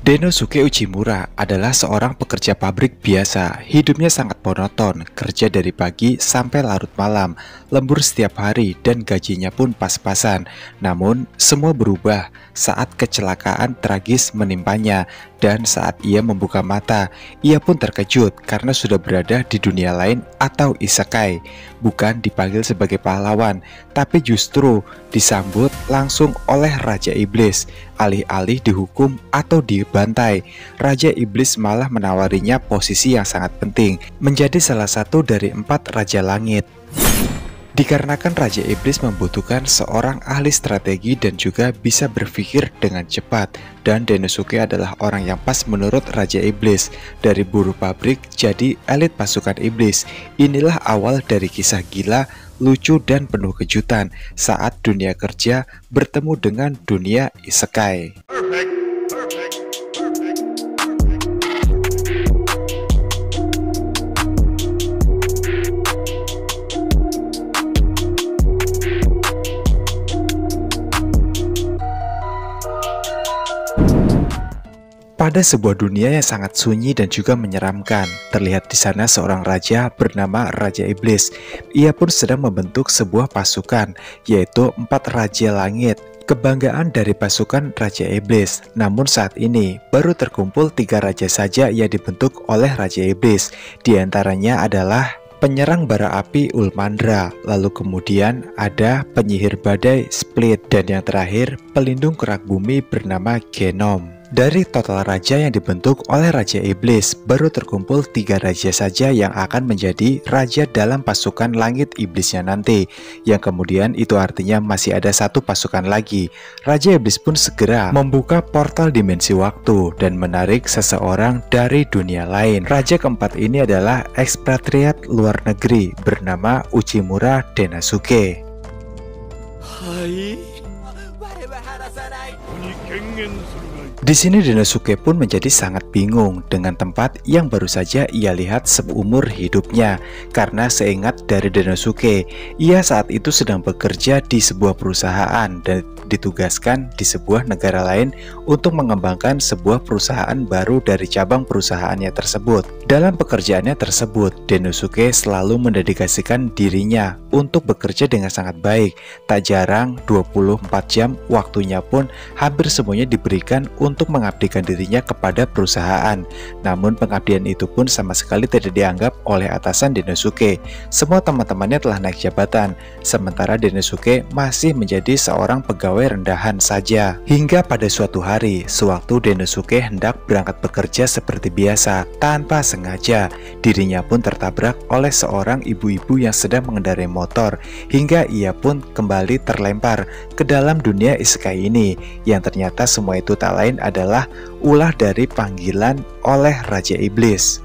Denosuke Uchimura adalah seorang pekerja pabrik biasa. Hidupnya sangat monoton, kerja dari pagi sampai larut malam, lembur setiap hari dan gajinya pun pas-pasan. Namun, semua berubah saat kecelakaan tragis menimpanya. Dan saat ia membuka mata, ia pun terkejut karena sudah berada di dunia lain atau isekai. Bukan dipanggil sebagai pahlawan, tapi justru disambut langsung oleh Raja Iblis. Alih-alih dihukum atau dibantai, Raja Iblis malah menawarinya posisi yang sangat penting, menjadi salah satu dari 4 Raja Langit. Dikarenakan Raja Iblis membutuhkan seorang ahli strategi dan juga bisa berpikir dengan cepat, dan Denosuke adalah orang yang pas menurut Raja Iblis. Dari buruh pabrik jadi elit pasukan iblis. Inilah awal dari kisah gila, lucu dan penuh kejutan saat dunia kerja bertemu dengan dunia isekai. Pada sebuah dunia yang sangat sunyi dan juga menyeramkan, terlihat di sana seorang raja bernama Raja Iblis. Ia pun sedang membentuk sebuah pasukan, yaitu 4 Raja Langit, kebanggaan dari pasukan Raja Iblis. Namun saat ini baru terkumpul 3 raja saja yang dibentuk oleh Raja Iblis. Di antaranya adalah penyerang bara api Ulmandra, lalu kemudian ada penyihir badai Split, dan yang terakhir pelindung kerak bumi bernama Genom. Dari total raja yang dibentuk oleh Raja Iblis, baru terkumpul 3 raja saja yang akan menjadi raja dalam pasukan langit iblisnya nanti. Yang kemudian itu artinya masih ada 1 pasukan lagi. Raja Iblis pun segera membuka portal dimensi waktu dan menarik seseorang dari dunia lain. Raja keempat ini adalah ekspatriat luar negeri bernama Uchimura Denosuke. Di sini Denosuke pun menjadi sangat bingung dengan tempat yang baru saja ia lihat seumur hidupnya. Karena seingat dari Denosuke, ia saat itu sedang bekerja di sebuah perusahaan dan ditugaskan di sebuah negara lain untuk mengembangkan sebuah perusahaan baru dari cabang perusahaannya tersebut. Dalam pekerjaannya tersebut, Denosuke selalu mendedikasikan dirinya untuk bekerja dengan sangat baik. Tak jarang 24 jam waktunya pun hampir semuanya diberikan untuk mengabdikan dirinya kepada perusahaan. Namun pengabdian itu pun sama sekali tidak dianggap oleh atasan Denosuke. Semua teman-temannya telah naik jabatan, sementara Denosuke masih menjadi seorang pegawai rendahan saja. Hingga pada suatu hari, sewaktu Denosuke hendak berangkat bekerja seperti biasa, tanpa sengaja dirinya pun tertabrak oleh seorang ibu-ibu yang sedang mengendarai motor, hingga ia pun kembali terlempar ke dalam dunia isekai ini, yang ternyata semua itu tak lain adalah ulah dari panggilan oleh Raja Iblis.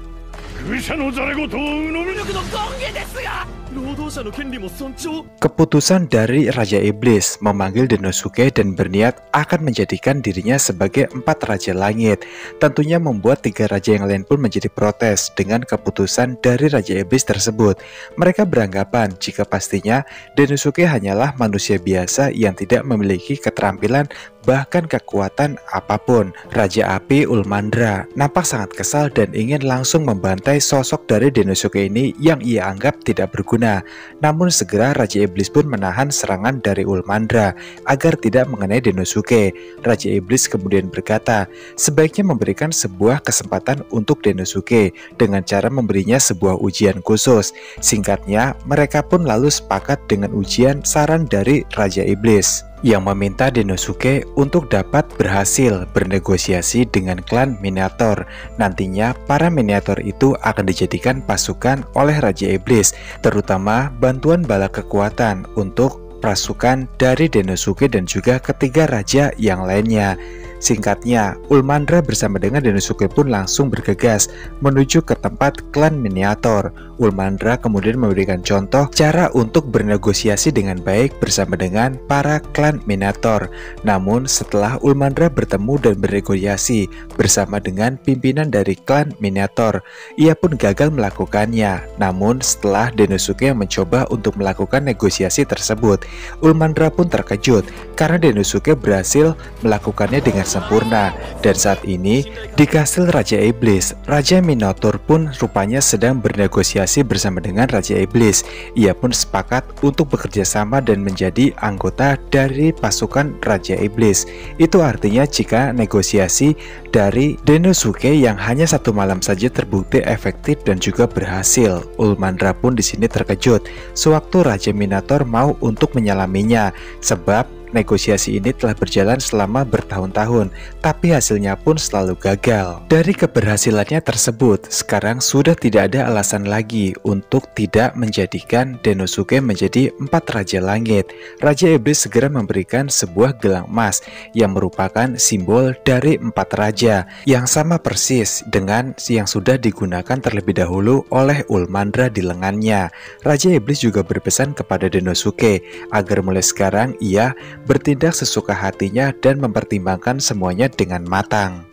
Keputusan dari Raja Iblis memanggil Denosuke dan berniat akan menjadikan dirinya sebagai 4 Raja Langit. Tentunya membuat 3 raja yang lain pun menjadi protes dengan keputusan dari Raja Iblis tersebut. Mereka beranggapan jika pastinya Denosuke hanyalah manusia biasa yang tidak memiliki keterampilan bahkan kekuatan apapun. Raja Api Ulmandra nampak sangat kesal dan ingin langsung membantai sosok dari Denosuke ini yang ia anggap tidak berguna. Namun segera Raja Iblis pun menahan serangan dari Ulmandra agar tidak mengenai Denosuke. Raja Iblis kemudian berkata, sebaiknya memberikan sebuah kesempatan untuk Denosuke dengan cara memberinya sebuah ujian khusus. Singkatnya, mereka pun lalu sepakat dengan ujian saran dari Raja Iblis yang meminta Denosuke untuk dapat berhasil bernegosiasi dengan klan Minator. Nantinya para Minator itu akan dijadikan pasukan oleh Raja Iblis, terutama bantuan bala kekuatan untuk pasukan dari Denosuke dan juga ketiga raja yang lainnya. Singkatnya, Ulmandra bersama dengan Denosuke pun langsung bergegas menuju ke tempat klan Minator. Ulmandra kemudian memberikan contoh cara untuk bernegosiasi dengan baik bersama dengan para klan Minator. Namun setelah Ulmandra bertemu dan bernegosiasi bersama dengan pimpinan dari klan Minator, ia pun gagal melakukannya. Namun setelah Denosuke mencoba untuk melakukan negosiasi tersebut, Ulmandra pun terkejut karena Denosuke berhasil melakukannya dengan dengan sempurna. Dan saat ini, di kastil Raja Iblis, Raja Minotaur pun rupanya sedang bernegosiasi bersama dengan Raja Iblis. Ia pun sepakat untuk bekerja sama dan menjadi anggota dari pasukan Raja Iblis. Itu artinya jika negosiasi dari Dennosuke yang hanya 1 malam saja terbukti efektif dan juga berhasil. Ulmandra pun di sini terkejut sewaktu Raja Minotaur mau untuk menyalaminya, sebab negosiasi ini telah berjalan selama bertahun-tahun, tapi hasilnya pun selalu gagal. Dari keberhasilannya tersebut, sekarang sudah tidak ada alasan lagi untuk tidak menjadikan Dennosuke menjadi 4 Raja Langit. Raja Iblis segera memberikan sebuah gelang emas yang merupakan simbol dari 4 raja, yang sama persis dengan yang sudah digunakan terlebih dahulu oleh Ulmandra di lengannya. Raja Iblis juga berpesan kepada Dennosuke agar mulai sekarang ia bertindak sesuka hatinya dan mempertimbangkan semuanya dengan matang.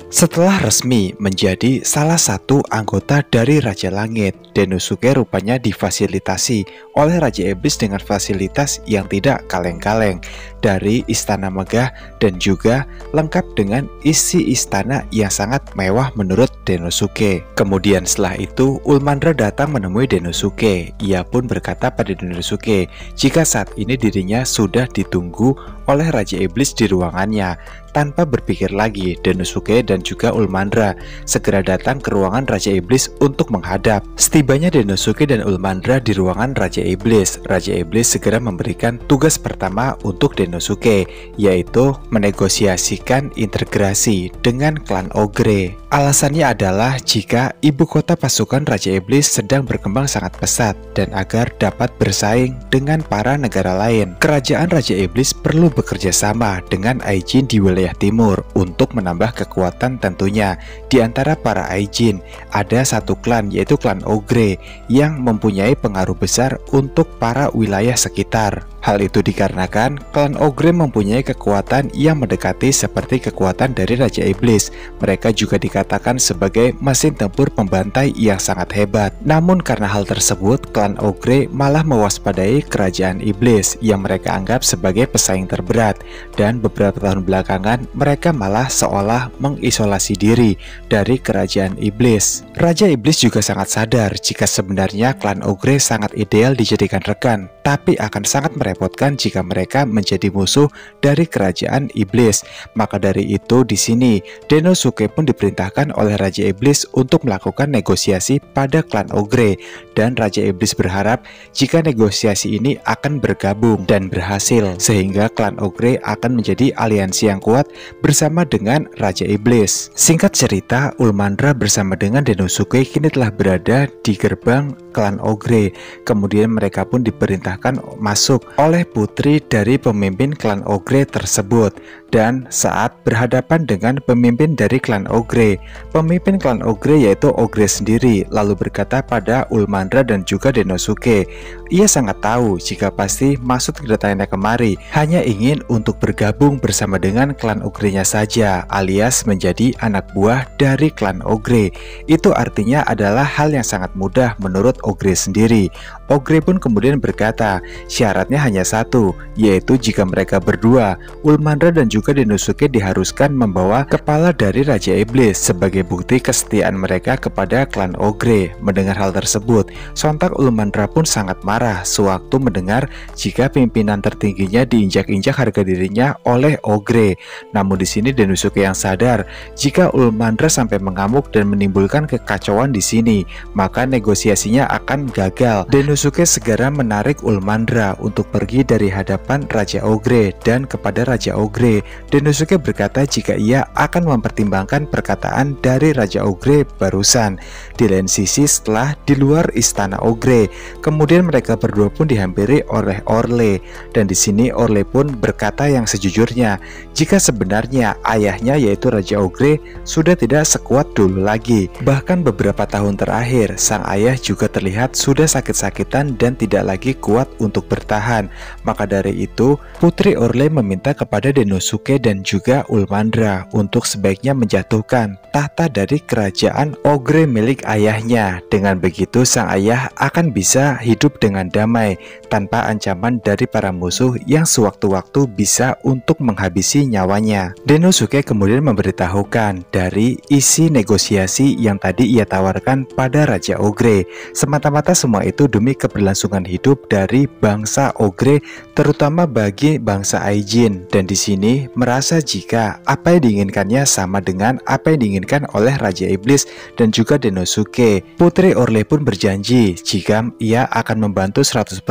Setelah resmi menjadi salah satu anggota dari Raja Langit, Dennosuke rupanya difasilitasi oleh Raja Iblis dengan fasilitas yang tidak kaleng-kaleng, dari istana megah dan juga lengkap dengan isi istana yang sangat mewah menurut Dennosuke. Kemudian setelah itu, Ulmandra datang menemui Dennosuke. Ia pun berkata pada Dennosuke jika saat ini dirinya sudah ditunggu oleh Raja Iblis di ruangannya. Tanpa berpikir lagi, Dennosuke dan juga Ulmandra segera datang ke ruangan Raja Iblis untuk menghadap. Setibanya Dennosuke dan Ulmandra di ruangan Raja Iblis, Raja Iblis segera memberikan tugas pertama untuk Dennosuke, yaitu menegosiasikan integrasi dengan klan Ogre. Alasannya adalah jika ibu kota pasukan Raja Iblis sedang berkembang sangat pesat dan agar dapat bersaing dengan para negara lain, kerajaan Raja Iblis perlu bekerja sama dengan Aijin di wilayah timur untuk menambah kekuatan tentunya. Di antara para Aijin, ada satu klan yaitu klan Ogre yang mempunyai pengaruh besar untuk para wilayah sekitar. Hal itu dikarenakan klan Ogre mempunyai kekuatan yang mendekati seperti kekuatan dari Raja Iblis. Mereka juga dikatakan sebagai mesin tempur pembantai yang sangat hebat. Namun karena hal tersebut, klan Ogre malah mewaspadai kerajaan Iblis yang mereka anggap sebagai pesaing terberat. Dan beberapa tahun belakangan, mereka malah seolah mengisolasi diri dari kerajaan Iblis. Raja Iblis juga sangat sadar jika sebenarnya klan Ogre sangat ideal dijadikan rekan, tapi akan sangat merepotkan jika mereka menjadi musuh dari kerajaan Iblis. Maka dari itu di sini Dennosuke pun diperintahkan oleh Raja Iblis untuk melakukan negosiasi pada klan Ogre, dan Raja Iblis berharap jika negosiasi ini akan bergabung dan berhasil sehingga klan Ogre akan menjadi aliansi yang kuat bersama dengan Raja Iblis. Singkat cerita, Ulmandra bersama dengan Dennosuke kini telah berada di gerbang klan Ogre. Kemudian mereka pun diperintahkan masuk oleh putri dari pemimpin klan Ogre tersebut. Dan saat berhadapan dengan pemimpin dari klan Ogre, pemimpin klan Ogre yaitu Ogre sendiri lalu berkata pada Ulmandra dan juga Dennosuke, ia sangat tahu jika pasti maksud kedatangannya kemari hanya ingin untuk bergabung bersama dengan klan Ogre-nya saja, alias menjadi anak buah dari klan Ogre. Itu artinya adalah hal yang sangat mudah menurut Ogre sendiri. Ogre pun kemudian berkata, syaratnya hanya satu, yaitu jika mereka berdua, Ulmandra dan juga Dennosuke diharuskan membawa kepala dari Raja Iblis sebagai bukti kesetiaan mereka kepada klan Ogre. Mendengar hal tersebut, sontak Ulmandra pun sangat marah sewaktu mendengar jika pimpinan tertingginya diinjak-injak harga dirinya oleh Ogre. Namun di sini Dennosuke yang sadar jika Ulmandra sampai mengamuk dan menimbulkan kekacauan di sini, maka negosiasinya akan gagal. Dennosuke segera menarik Ulmandra untuk pergi dari hadapan Raja Ogre, dan kepada Raja Ogre, Dennosuke berkata jika ia akan mempertimbangkan perkataan dari Raja Ogre barusan. Di lain sisi, setelah di luar istana Ogre, kemudian mereka berdua pun dihampiri oleh Orle, dan di sini Orle pun berkata yang sejujurnya jika sebenarnya ayahnya yaitu Raja Ogre sudah tidak sekuat dulu lagi. Bahkan beberapa tahun terakhir, sang ayah juga terlihat sudah sakit-sakit kesulitan dan tidak lagi kuat untuk bertahan. Maka dari itu, Putri Orle meminta kepada Dennosuke dan juga Ulmandra untuk sebaiknya menjatuhkan tahta dari kerajaan Ogre milik ayahnya. Dengan begitu, sang ayah akan bisa hidup dengan damai tanpa ancaman dari para musuh yang sewaktu-waktu bisa untuk menghabisi nyawanya. Dennosuke kemudian memberitahukan dari isi negosiasi yang tadi ia tawarkan pada Raja Ogre. Semata-mata semua itu demi keberlangsungan hidup dari bangsa Ogre, terutama bagi bangsa Aijin. Dan di sini merasa jika apa yang diinginkannya sama dengan apa yang diinginkan oleh Raja Iblis dan juga Dennosuke. Putri Orle pun berjanji jika ia akan membantu 100%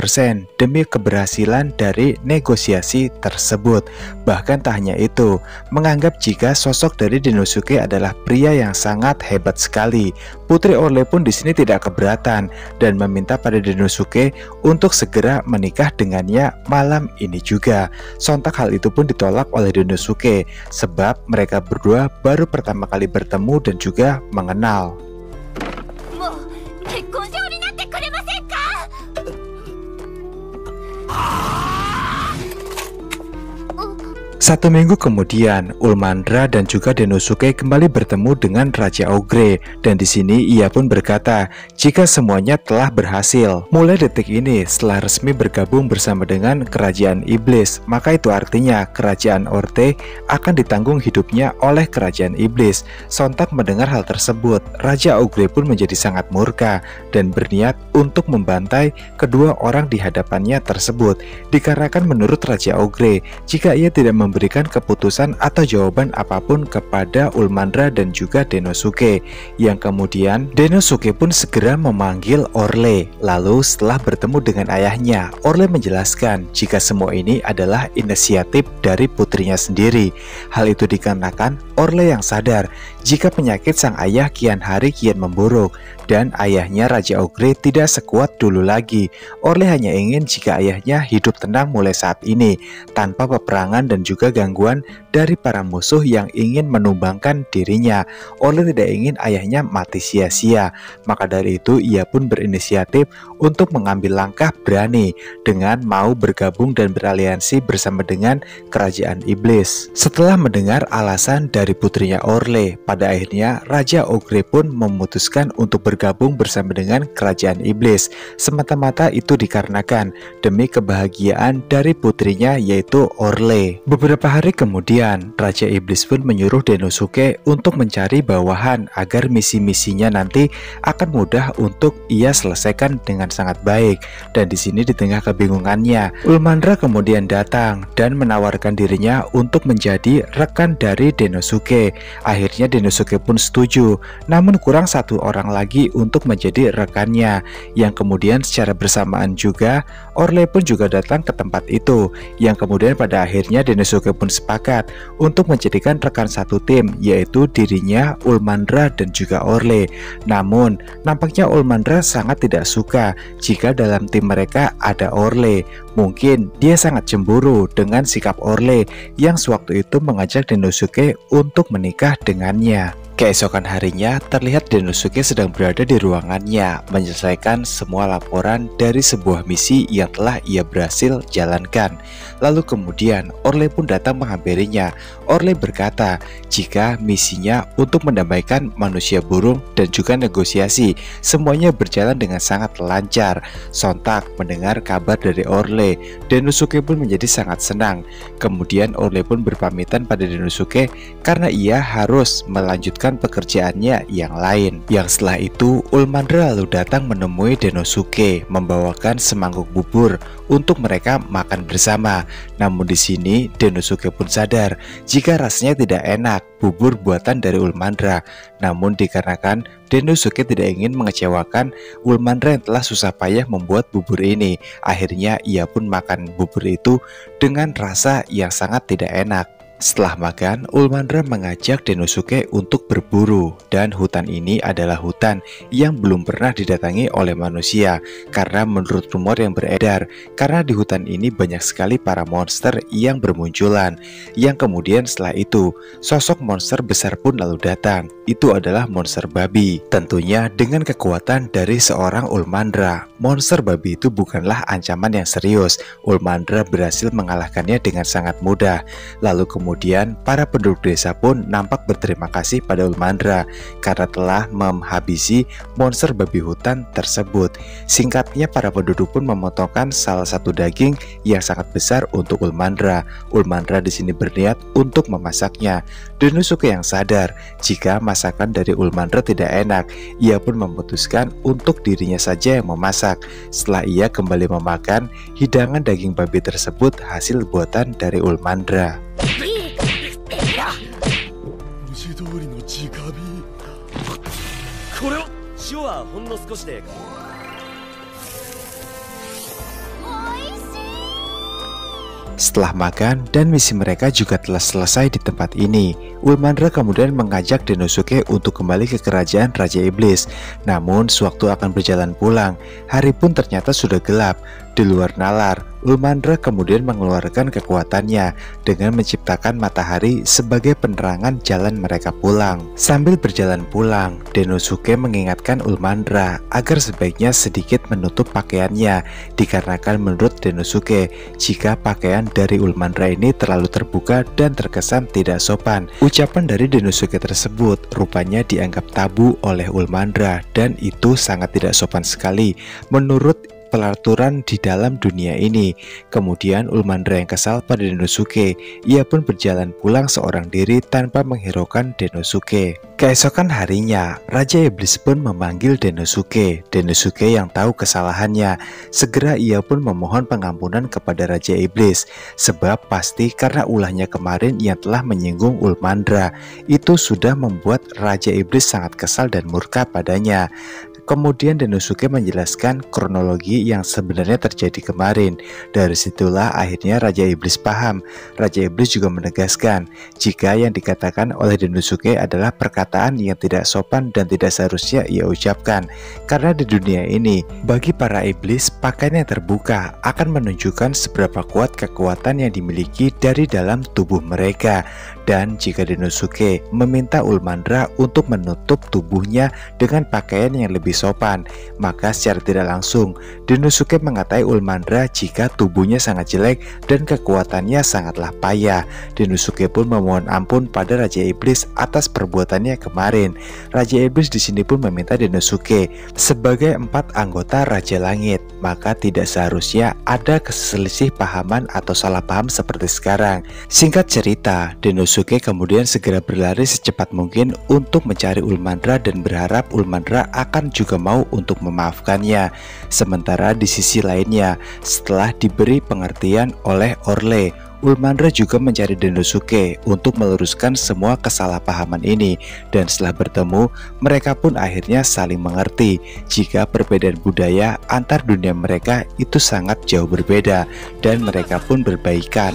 demi keberhasilan dari negosiasi tersebut. Bahkan tak hanya itu, menganggap jika sosok dari Dennosuke adalah pria yang sangat hebat sekali. Putri Orle pun di sini tidak keberatan dan meminta pada Dennosuke untuk segera menikah dengannya malam ini juga. Sontak hal itu pun ditolak oleh Dennosuke sebab mereka berdua baru pertama kali bertemu dan juga mengenal. Satu minggu kemudian, Ulmandra dan juga Dennosuke kembali bertemu dengan Raja Ogre, dan di sini ia pun berkata jika semuanya telah berhasil. Mulai detik ini, setelah resmi bergabung bersama dengan Kerajaan Iblis, maka itu artinya Kerajaan Orte akan ditanggung hidupnya oleh Kerajaan Iblis. Sontak mendengar hal tersebut, Raja Ogre pun menjadi sangat murka dan berniat untuk membantai kedua orang di hadapannya tersebut. Dikarenakan menurut Raja Ogre, jika ia tidak memberikan keputusan atau jawaban apapun kepada Ulmandra dan juga Dennosuke, yang kemudian Dennosuke pun segera memanggil Orle. Lalu setelah bertemu dengan ayahnya, Orle menjelaskan jika semua ini adalah inisiatif dari putrinya sendiri. Hal itu dikarenakan Orle yang sadar jika penyakit sang ayah kian hari kian memburuk dan ayahnya Raja Ogre tidak sekuat dulu lagi. Orle hanya ingin jika ayahnya hidup tenang mulai saat ini tanpa peperangan dan juga gangguan dari para musuh yang ingin menumbangkan dirinya. Orle tidak ingin ayahnya mati sia-sia. Maka dari itu ia pun berinisiatif untuk mengambil langkah berani dengan mau bergabung dan beraliansi bersama dengan Kerajaan Iblis. Setelah mendengar alasan dari putrinya Orle, pada akhirnya Raja Ogre pun memutuskan untuk bergabung bersama dengan Kerajaan Iblis. Semata-mata itu dikarenakan demi kebahagiaan dari putrinya yaitu Orle. Beberapa hari kemudian, Raja Iblis pun menyuruh Dennosuke untuk mencari bawahan agar misi-misinya nanti akan mudah untuk ia selesaikan dengan sangat baik. Dan di sini di tengah kebingungannya, Ulmandra kemudian datang dan menawarkan dirinya untuk menjadi rekan dari Dennosuke. Akhirnya Dennosuke pun setuju, namun kurang satu orang lagi untuk menjadi rekannya, yang kemudian secara bersamaan juga Orle pun juga datang ke tempat itu, yang kemudian pada akhirnya Dennosuke pun sepakat untuk menjadikan rekan satu tim, yaitu dirinya, Ulmandra dan juga Orle. Namun nampaknya Ulmandra sangat tidak suka jika dalam tim mereka ada Orle. Mungkin dia sangat cemburu dengan sikap Orle yang sewaktu itu mengajak Dennosuke untuk menikah dengannya. Keesokan harinya, terlihat Dennosuke sedang berada di ruangannya menyelesaikan semua laporan dari sebuah misi yang telah ia berhasil jalankan. Lalu kemudian Orle pun datang menghampirinya. Orle berkata jika misinya untuk mendamaikan manusia burung dan juga negosiasi semuanya berjalan dengan sangat lancar. Sontak mendengar kabar dari Orle, Dennosuke pun menjadi sangat senang. Kemudian Orle pun berpamitan pada Dennosuke karena ia harus melanjutkan pekerjaannya yang lain. Yang setelah itu Ulmandra lalu datang menemui Dennosuke membawakan semangkuk bubur untuk mereka makan bersama. Namun di sini Dennosuke pun sadar jika rasanya tidak enak bubur buatan dari Ulmandra. Namun dikarenakan Dennosuke tidak ingin mengecewakan Ulmandra yang telah susah payah membuat bubur ini, akhirnya ia pun makan bubur itu dengan rasa yang sangat tidak enak. Setelah makan, Ulmandra mengajak Denosuke untuk berburu, dan hutan ini adalah hutan yang belum pernah didatangi oleh manusia karena menurut rumor yang beredar, karena di hutan ini banyak sekali para monster yang bermunculan, yang kemudian setelah itu sosok monster besar pun lalu datang. Itu adalah monster babi, tentunya dengan kekuatan dari seorang Ulmandra. Monster babi itu bukanlah ancaman yang serius. Ulmandra berhasil mengalahkannya dengan sangat mudah. Lalu kemudian para penduduk desa pun nampak berterima kasih pada Ulmandra karena telah menghabisi monster babi hutan tersebut. Singkatnya, para penduduk pun memotongkan salah satu daging yang sangat besar untuk Ulmandra. Ulmandra di sini berniat untuk memasaknya. Denosuke yang sadar jika masakan dari Ulmandra tidak enak, ia pun memutuskan untuk dirinya saja yang memasak. Setelah ia kembali memakan hidangan daging babi tersebut hasil buatan dari Ulmandra. Setelah makan dan misi mereka juga telah selesai di tempat ini, Ulmandra kemudian mengajak Denosuke untuk kembali ke kerajaan Raja Iblis. Namun sewaktu akan berjalan pulang, hari pun ternyata sudah gelap. Di luar nalar, Ulmandra kemudian mengeluarkan kekuatannya dengan menciptakan matahari sebagai penerangan jalan mereka pulang. Sambil berjalan pulang, Denosuke mengingatkan Ulmandra agar sebaiknya sedikit menutup pakaiannya, dikarenakan menurut Denosuke, jika pakaian dari Ulmandra ini terlalu terbuka dan terkesan tidak sopan. Ucapan dari Denosuke tersebut rupanya dianggap tabu oleh Ulmandra, dan itu sangat tidak sopan sekali menurut peraturan di dalam dunia ini. Kemudian Ulmandra yang kesal pada Denosuke, ia pun berjalan pulang seorang diri tanpa menghiraukan Denosuke. Keesokan harinya, Raja Iblis pun memanggil Denosuke. Denosuke yang tahu kesalahannya, segera ia pun memohon pengampunan kepada Raja Iblis, sebab pasti karena ulahnya kemarin yang telah menyinggung Ulmandra. Itu sudah membuat Raja Iblis sangat kesal dan murka padanya. Kemudian Denosuke menjelaskan kronologi yang sebenarnya terjadi kemarin. Dari situlah akhirnya Raja Iblis paham. Raja Iblis juga menegaskan jika yang dikatakan oleh Denosuke adalah perkataan yang tidak sopan dan tidak seharusnya ia ucapkan. Karena di dunia ini, bagi para iblis, pakaian yang terbuka akan menunjukkan seberapa kuat kekuatan yang dimiliki dari dalam tubuh mereka. Dan jika Denosuke meminta Ulmandra untuk menutup tubuhnya dengan pakaian yang lebih sopan, maka secara tidak langsung Denosuke mengatai Ulmandra jika tubuhnya sangat jelek dan kekuatannya sangatlah payah. Denosuke pun memohon ampun pada Raja Iblis atas perbuatannya kemarin. Raja Iblis di sini pun meminta Denosuke sebagai 4 anggota Raja Langit, maka tidak seharusnya ada keselisih pahaman atau salah paham seperti sekarang. Singkat cerita, Denosuke kemudian segera berlari secepat mungkin untuk mencari Ulmandra dan berharap Ulmandra akan juga mau untuk memaafkannya. Sementara di sisi lainnya, setelah diberi pengertian oleh Orle, Ulmandra juga mencari Denosuke untuk meluruskan semua kesalahpahaman ini, dan setelah bertemu, mereka pun akhirnya saling mengerti jika perbedaan budaya antar dunia mereka itu sangat jauh berbeda, dan mereka pun berbaikan.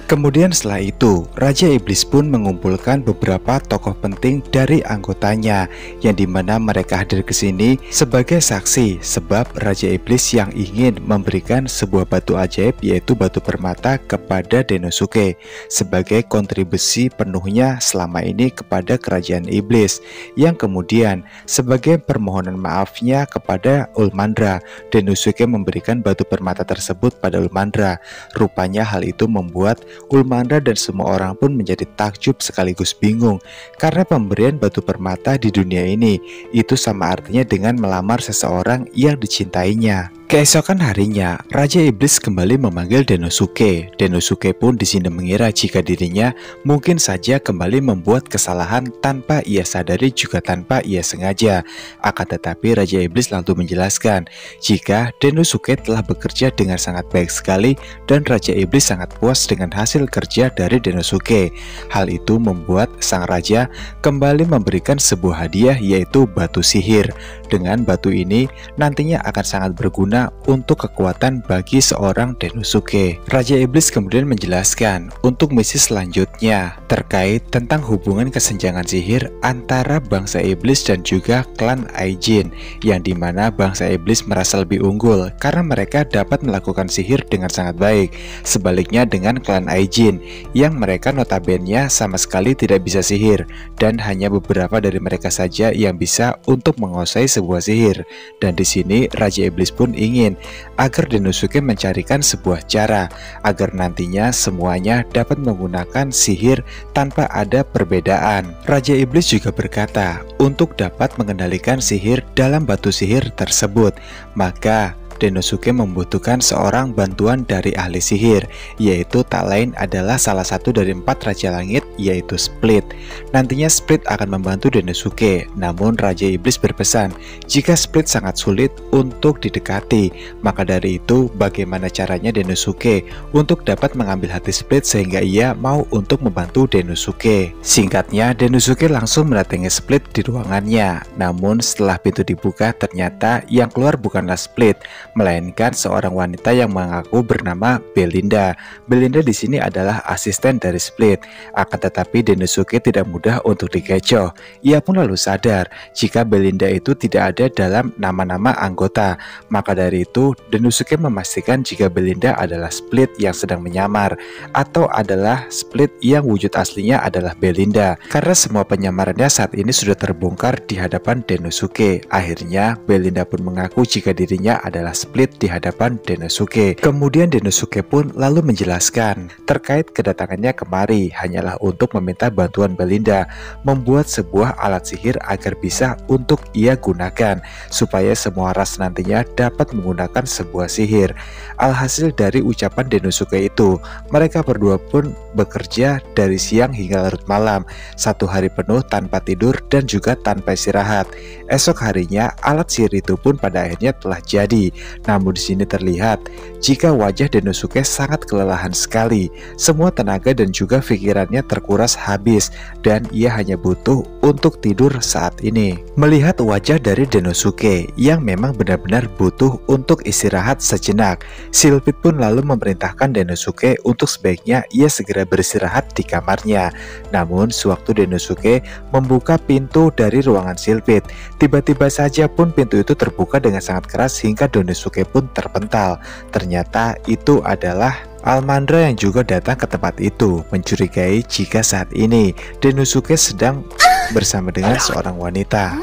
Kemudian setelah itu, Raja Iblis pun mengumpulkan beberapa tokoh penting dari anggotanya, yang dimana mereka hadir ke sini sebagai saksi, sebab Raja Iblis yang ingin memberikan sebuah batu ajaib, yaitu batu permata, kepada Denosuke sebagai kontribusi penuhnya selama ini kepada kerajaan iblis, yang kemudian sebagai permohonan maafnya kepada Ulmandra, Denosuke memberikan batu permata tersebut pada Ulmandra. Rupanya hal itu membuat Ulmandra dan semua orang pun menjadi takjub sekaligus bingung, karena pemberian batu permata di dunia ini itu sama artinya dengan melamar seseorang yang dicintainya. Keesokan harinya, Raja Iblis kembali memanggil Denosuke. Denosuke pun di sini mengira jika dirinya mungkin saja kembali membuat kesalahan tanpa ia sadari juga tanpa ia sengaja. Akan tetapi Raja Iblis langsung menjelaskan jika Denosuke telah bekerja dengan sangat baik sekali dan Raja Iblis sangat puas dengan hasil kerja dari Denosuke. Hal itu membuat sang raja kembali memberikan sebuah hadiah, yaitu batu sihir. Dengan batu ini nantinya akan sangat berguna berguna untuk kekuatan bagi seorang Dennosuke. Raja Iblis kemudian menjelaskan untuk misi selanjutnya terkait tentang hubungan kesenjangan sihir antara bangsa iblis dan juga klan Aijin, yang dimana bangsa iblis merasa lebih unggul karena mereka dapat melakukan sihir dengan sangat baik, sebaliknya dengan klan Aijin yang mereka notabene sama sekali tidak bisa sihir dan hanya beberapa dari mereka saja yang bisa untuk menguasai sebuah sihir. Dan di sini Raja Iblis pun ingin agar Dennosuke mencarikan sebuah cara agar nantinya semuanya dapat menggunakan sihir tanpa ada perbedaan. Raja Iblis juga berkata untuk dapat mengendalikan sihir dalam batu sihir tersebut, maka Dennosuke membutuhkan seorang bantuan dari ahli sihir, yaitu tak lain adalah salah satu dari 4 Raja Langit, yaitu Split. Nantinya Split akan membantu Dennosuke, namun Raja Iblis berpesan jika Split sangat sulit untuk didekati, maka dari itu bagaimana caranya Dennosuke untuk dapat mengambil hati Split sehingga ia mau untuk membantu Dennosuke. Singkatnya, Dennosuke langsung mendatangi Split di ruangannya, namun setelah pintu dibuka ternyata yang keluar bukanlah Split, melainkan seorang wanita yang mengaku bernama Belinda. Belinda di sini adalah asisten dari Split. Akan tetapi Dennosuke tidak mudah untuk dikecoh. Ia pun lalu sadar jika Belinda itu tidak ada dalam nama-nama anggota. Maka dari itu Dennosuke memastikan jika Belinda adalah Split yang sedang menyamar, atau adalah Split yang wujud aslinya adalah Belinda. Karena semua penyamarannya saat ini sudah terbongkar di hadapan Dennosuke, akhirnya Belinda pun mengaku jika dirinya adalah Split di hadapan Dennosuke. Kemudian Dennosuke pun lalu menjelaskan terkait kedatangannya kemari hanyalah untuk meminta bantuan Belinda membuat sebuah alat sihir agar bisa untuk ia gunakan supaya semua ras nantinya dapat menggunakan sebuah sihir. Alhasil dari ucapan Dennosuke itu, mereka berdua pun bekerja dari siang hingga larut malam, 1 hari penuh tanpa tidur dan juga tanpa istirahat. Esok harinya alat sihir itu pun pada akhirnya telah jadi. Namun di sini terlihat jika wajah Dennosuke sangat kelelahan sekali. Semua tenaga dan juga pikirannya terkuras habis dan ia hanya butuh untuk tidur saat ini. Melihat wajah dari Dennosuke yang memang benar-benar butuh untuk istirahat sejenak, Silphid pun lalu memerintahkan Dennosuke untuk sebaiknya ia segera beristirahat di kamarnya. Namun sewaktu Dennosuke membuka pintu dari ruangan Silphid, tiba-tiba saja pun pintu itu terbuka dengan sangat keras hingga Dennosuke pun terpental. Ternyata itu adalah Almandra yang juga datang ke tempat itu, mencurigai jika saat ini Dennosuke sedang bersama dengan seorang wanita.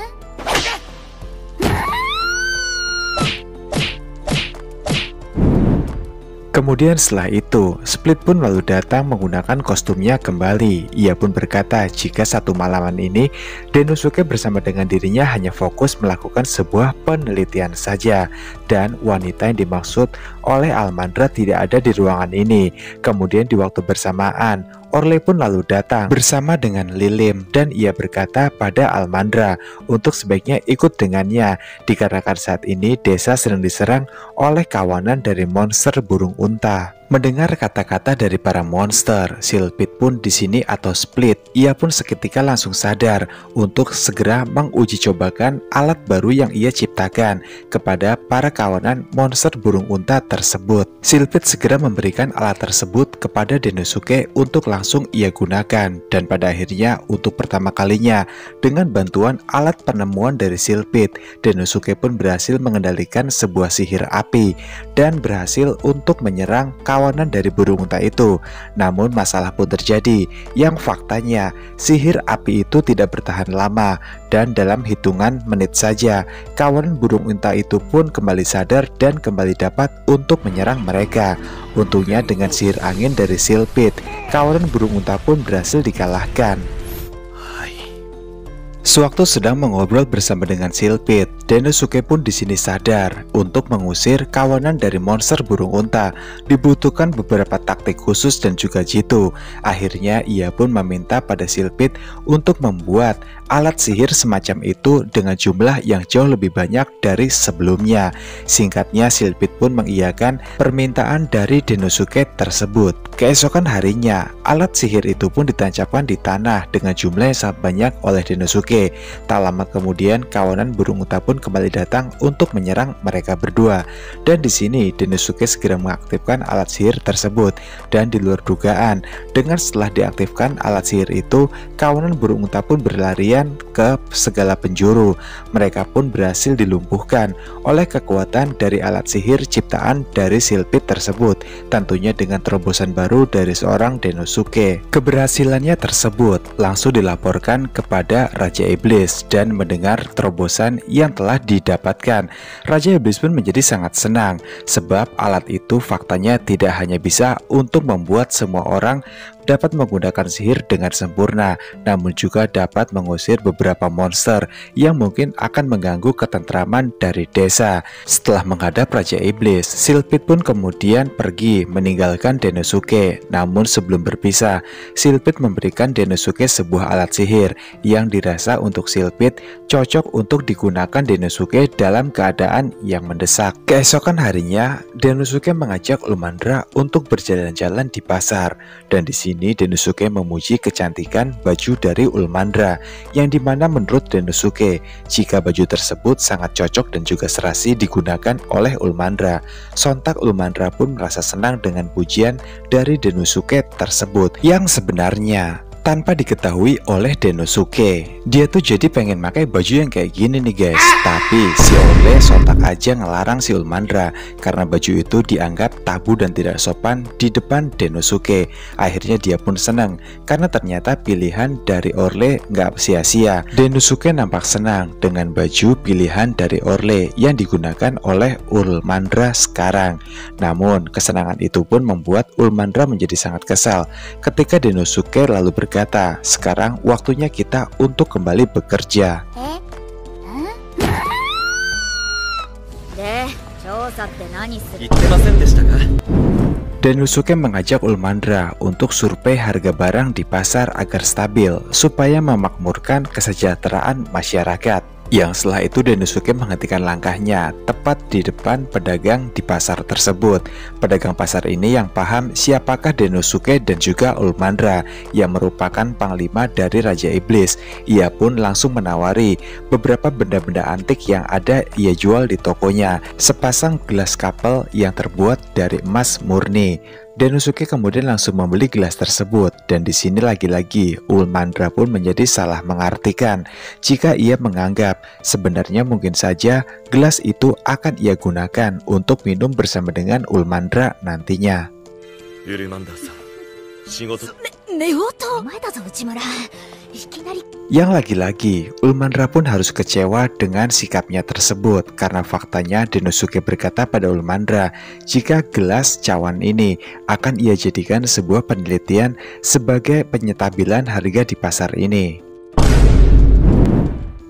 Kemudian setelah itu, Split pun lalu datang menggunakan kostumnya kembali. Ia pun berkata jika satu malaman ini Dennosuke bersama dengan dirinya hanya fokus melakukan sebuah penelitian saja, dan wanita yang dimaksud oleh Almandra tidak ada di ruangan ini. Kemudian di waktu bersamaan, Orle pun lalu datang bersama dengan Lilim dan ia berkata pada Almandra untuk sebaiknya ikut dengannya dikarenakan saat ini desa sedang diserang oleh kawanan dari monster burung unta. Mendengar kata-kata dari para monster, Silphid pun di sini atau Split, ia pun seketika langsung sadar untuk segera menguji cobakan alat baru yang ia ciptakan kepada para kawanan monster burung unta tersebut. Silphid segera memberikan alat tersebut kepada Dennosuke untuk langsung ia gunakan, dan pada akhirnya untuk pertama kalinya dengan bantuan alat penemuan dari Silphid, Dennosuke pun berhasil mengendalikan sebuah sihir api dan berhasil untuk menyerang kawanan dari burung unta itu. Namun masalah pun terjadi, yang faktanya sihir api itu tidak bertahan lama dan dalam hitungan menit saja kawanan burung unta itu pun kembali sadar dan kembali dapat untuk menyerang mereka. Untungnya dengan sihir angin dari Silphid, kawanan burung unta pun berhasil dikalahkan. Sewaktu sedang mengobrol bersama dengan Silphid, Dennosuke pun di sini sadar untuk mengusir kawanan dari monster burung unta dibutuhkan beberapa taktik khusus dan juga jitu. Akhirnya ia pun meminta pada Silphid untuk membuat alat sihir semacam itu dengan jumlah yang jauh lebih banyak dari sebelumnya. Singkatnya Silphid pun mengiyakan permintaan dari Dennosuke tersebut. Keesokan harinya, alat sihir itu pun ditancapkan di tanah dengan jumlah yang sangat banyak oleh Dennosuke. Denosuke. Tak lama kemudian kawanan burung unta pun kembali datang untuk menyerang mereka berdua. Dan di sini Denosuke segera mengaktifkan alat sihir tersebut. Dan di luar dugaan, dengan setelah diaktifkan alat sihir itu, kawanan burung unta pun berlarian ke segala penjuru. Mereka pun berhasil dilumpuhkan oleh kekuatan dari alat sihir ciptaan dari Silphid tersebut, tentunya dengan terobosan baru dari seorang Denosuke. Keberhasilannya tersebut langsung dilaporkan kepada Raja Iblis, dan mendengar terobosan yang telah didapatkan, Raja Iblis pun menjadi sangat senang, sebab alat itu faktanya tidak hanya bisa untuk membuat semua orang dapat menggunakan sihir dengan sempurna, namun juga dapat mengusir beberapa monster yang mungkin akan mengganggu ketentraman dari desa. Setelah menghadap Raja Iblis, Silphid pun kemudian pergi meninggalkan Denosuke. Namun sebelum berpisah, Silphid memberikan Denosuke sebuah alat sihir yang dirasa untuk Silphid cocok untuk digunakan Denosuke dalam keadaan yang mendesak. Keesokan harinya, Denosuke mengajak Ulumandra untuk berjalan-jalan di pasar, dan di sini Denosuke memuji kecantikan baju dari Ulumandra, yang dimana menurut Denosuke, jika baju tersebut sangat cocok dan juga serasi digunakan oleh Ulumandra. Sontak Ulumandra pun merasa senang dengan pujian dari Denosuke tersebut, yang sebenarnya tanpa diketahui oleh Denosuke, dia tuh jadi pengen pakai baju yang kayak gini nih guys. Tapi si Orle sontak aja ngelarang si Ulumandra karena baju itu dianggap tabu dan tidak sopan di depan Denosuke. Akhirnya dia pun senang karena ternyata pilihan dari Orle nggak sia-sia. Denosuke nampak senang dengan baju pilihan dari Orle yang digunakan oleh Ulumandra sekarang. Namun kesenangan itu pun membuat Ulumandra menjadi sangat kesal ketika Denosuke lalu berkata, sekarang waktunya kita untuk kembali bekerja. Denosuke mengajak Ulumandra untuk survei harga barang di pasar agar stabil supaya memakmurkan kesejahteraan masyarakat. Yang setelah itu Denosuke menghentikan langkahnya tepat di depan pedagang di pasar tersebut. Pedagang pasar ini yang paham siapakah Denosuke dan juga Ulumandra yang merupakan panglima dari Raja Iblis. Ia pun langsung menawari beberapa benda-benda antik yang ada ia jual di tokonya. Sepasang gelas kapel yang terbuat dari emas murni. Denosuke kemudian langsung membeli gelas tersebut, dan di sini lagi-lagi Ulumandra pun menjadi salah mengartikan jika ia menganggap sebenarnya mungkin saja gelas itu akan ia gunakan untuk minum bersama dengan Ulumandra nantinya. Yang lagi-lagi, Ulumandra pun harus kecewa dengan sikapnya tersebut karena faktanya Denosuke berkata pada Ulumandra jika gelas cawan ini akan ia jadikan sebuah penelitian sebagai penyetabilan harga di pasar ini.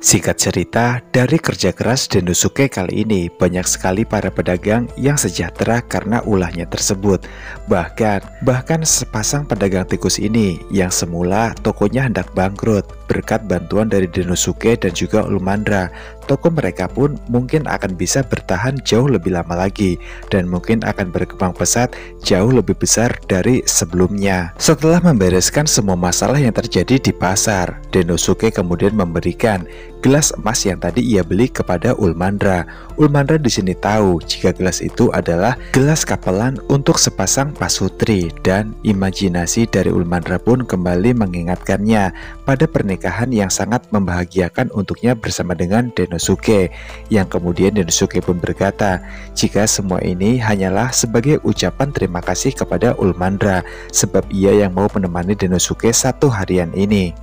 Singkat cerita, dari kerja keras Denosuke kali ini, banyak sekali para pedagang yang sejahtera karena ulahnya tersebut. Bahkan sepasang pedagang tikus ini yang semula tokonya hendak bangkrut, berkat bantuan dari Denosuke dan juga Ulumandra, toko mereka pun mungkin akan bisa bertahan jauh lebih lama lagi dan mungkin akan berkembang pesat jauh lebih besar dari sebelumnya. Setelah membereskan semua masalah yang terjadi di pasar, Denosuke kemudian memberikan gelas emas yang tadi ia beli kepada Ulumandra. Ulumandra di sini tahu jika gelas itu adalah gelas kapelan untuk sepasang pasutri, dan imajinasi dari Ulumandra pun kembali mengingatkannya pada pernikahan yang sangat membahagiakan untuknya bersama dengan Denosuke. Yang kemudian Denosuke pun berkata jika semua ini hanyalah sebagai ucapan terima kasih kepada Ulumandra sebab ia yang mau menemani Denosuke satu harian ini.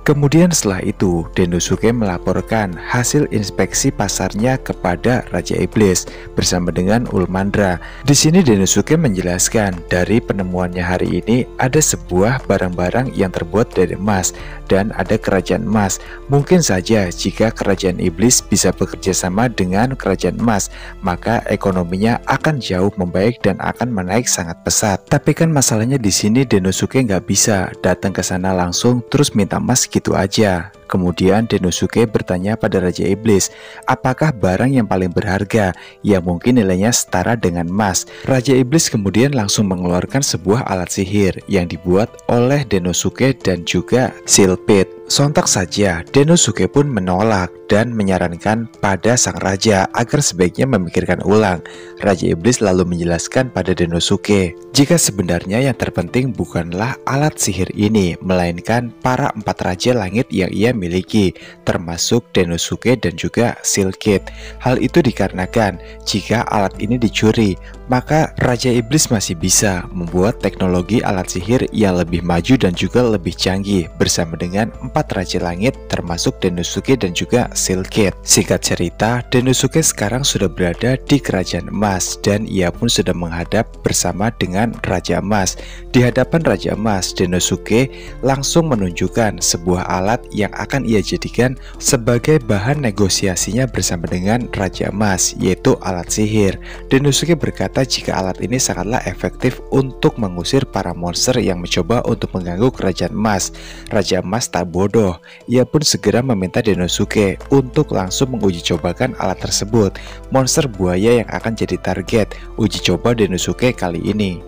Kemudian setelah itu, Denosuke melaporkan hasil inspeksi pasarnya kepada Raja Iblis bersama dengan Ulumandra. Di sini Denosuke menjelaskan dari penemuannya hari ini ada sebuah barang-barang yang terbuat dari emas dan ada kerajaan emas. Mungkin saja jika kerajaan iblis bisa bekerja sama dengan kerajaan emas, maka ekonominya akan jauh membaik dan akan menaik sangat pesat. Tapi kan masalahnya di sini Denosuke nggak bisa datang ke sana langsung terus minta emas gitu aja. Kemudian Dennosuke bertanya pada Raja Iblis, apakah barang yang paling berharga yang mungkin nilainya setara dengan emas. Raja Iblis kemudian langsung mengeluarkan sebuah alat sihir yang dibuat oleh Dennosuke dan juga Silpit. Sontak saja Dennosuke pun menolak dan menyarankan pada sang raja agar sebaiknya memikirkan ulang. Raja Iblis lalu menjelaskan pada Dennosuke jika sebenarnya yang terpenting bukanlah alat sihir ini, melainkan para 4 raja langit yang ia miliki, termasuk Dennosuke dan juga Silkit. Hal itu dikarenakan jika alat ini dicuri, maka Raja Iblis masih bisa membuat teknologi alat sihir yang lebih maju dan juga lebih canggih bersama dengan 4 raja langit termasuk Dennosuke dan juga Silkit. Singkat cerita, Dennosuke sekarang sudah berada di kerajaan emas dan ia pun sudah menghadap bersama dengan Raja Emas. Di hadapan Raja Emas, Dennosuke langsung menunjukkan sebuah alat yang akan ia jadikan sebagai bahan negosiasinya bersama dengan Raja Emas, yaitu alat sihir. Dennosuke berkata jika alat ini sangatlah efektif untuk mengusir para monster yang mencoba untuk mengganggu kerajaan emas. Raja Emas tak bodoh, ia pun segera meminta Dennosuke untuk langsung menguji cobakan alat tersebut, monster buaya yang akan jadi target uji coba Dennosuke kali ini.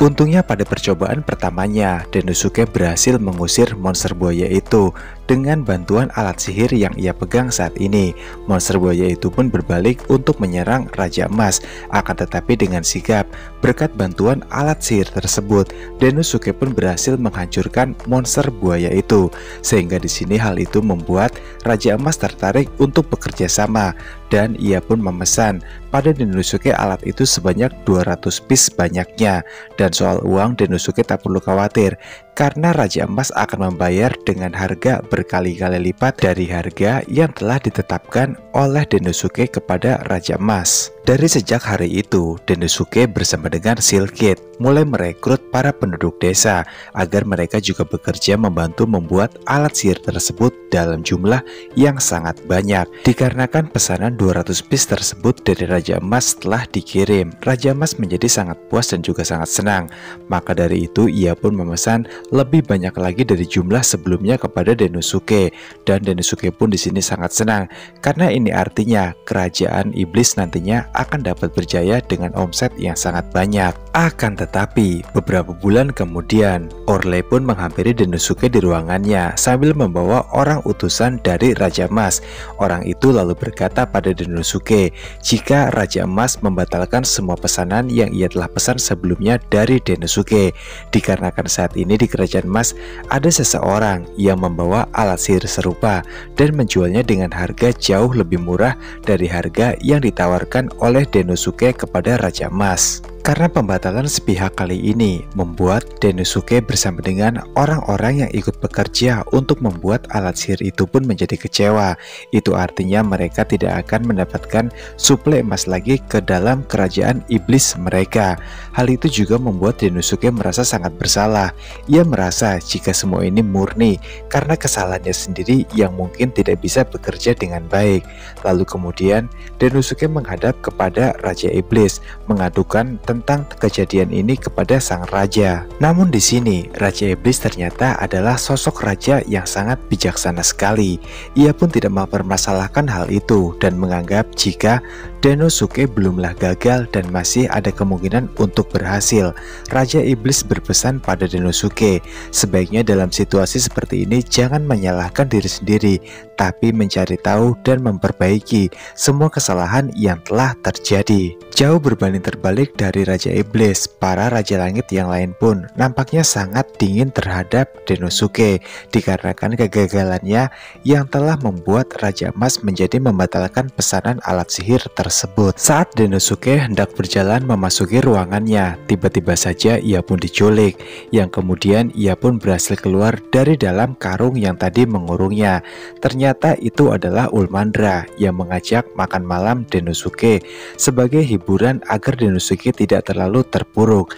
Untungnya pada percobaan pertamanya, Dennosuke berhasil mengusir monster buaya itu dengan bantuan alat sihir yang ia pegang saat ini. Monster buaya itu pun berbalik untuk menyerang Raja Emas. Akan tetapi dengan sigap, berkat bantuan alat sihir tersebut, Dennosuke pun berhasil menghancurkan monster buaya itu. Sehingga di sini hal itu membuat Raja Emas tertarik untuk bekerja sama dan ia pun memesan pada Dennosuke alat itu sebanyak 200 piece banyaknya. Dan soal uang, Dennosuke tak perlu khawatir karena Raja Emas akan membayar dengan harga berkali-kali lipat dari harga yang telah ditetapkan oleh Dennosuke kepada Raja Emas. Dari sejak hari itu, Dennosuke bersama dengan Silkit mulai merekrut para penduduk desa agar mereka juga bekerja membantu membuat alat sihir tersebut dalam jumlah yang sangat banyak. Dikarenakan pesanan 200 piece tersebut dari Raja Emas telah dikirim, Raja Emas menjadi sangat puas dan juga sangat senang. Maka dari itu ia pun memesan lebih banyak lagi dari jumlah sebelumnya kepada Dennosuke, dan Dennosuke pun di sini sangat senang karena ini artinya kerajaan iblis nantinya akan dapat berjaya dengan omset yang sangat banyak. Akan tetapi beberapa bulan kemudian, Orle pun menghampiri Dennosuke di ruangannya sambil membawa orang utusan dari Raja Emas. Orang itu lalu berkata pada Dennosuke jika Raja Emas membatalkan semua pesanan yang ia telah pesan sebelumnya dari Dennosuke, dikarenakan saat ini di kerajaan emas ada seseorang yang membawa alat sihir serupa dan menjualnya dengan harga jauh lebih murah dari harga yang ditawarkan oleh Dennosuke kepada Raja Emas. Karena pembatalan sepihak kali ini membuat Dennosuke bersama dengan orang-orang yang ikut bekerja untuk membuat alat sihir itu pun menjadi kecewa. Itu artinya mereka tidak akan mendapatkan suplai emas lagi ke dalam kerajaan iblis mereka. Hal itu juga membuat Dennosuke merasa sangat bersalah. Ia merasa jika semua ini murni karena kesalahannya sendiri yang mungkin tidak bisa bekerja dengan baik. Lalu kemudian Dennosuke menghadap kepada Raja Iblis mengadukan tentang kejadian ini kepada sang raja. Namun di sini Raja Iblis ternyata adalah sosok raja yang sangat bijaksana sekali. Ia pun tidak mempermasalahkan hal itu dan menganggap jika Dennosuke belumlah gagal dan masih ada kemungkinan untuk berhasil. Raja Iblis berpesan pada Dennosuke, sebaiknya dalam situasi seperti ini jangan menyalahkan diri sendiri, tapi mencari tahu dan memperbaiki semua kesalahan yang telah terjadi. Jauh berbanding terbalik dari Raja Iblis, para Raja Langit yang lain pun nampaknya sangat dingin terhadap Dennosuke dikarenakan kegagalannya yang telah membuat Raja Emas menjadi membatalkan pesanan alat sihir tersebut. Saat Dennosuke hendak berjalan memasuki ruangannya, tiba-tiba saja ia pun diculik, yang kemudian ia pun berhasil keluar dari dalam karung yang tadi mengurungnya. Ternyata itu adalah Ulmandra yang mengajak makan malam Dennosuke sebagai hiburan agar Dennosuke tidak terlalu terpuruk.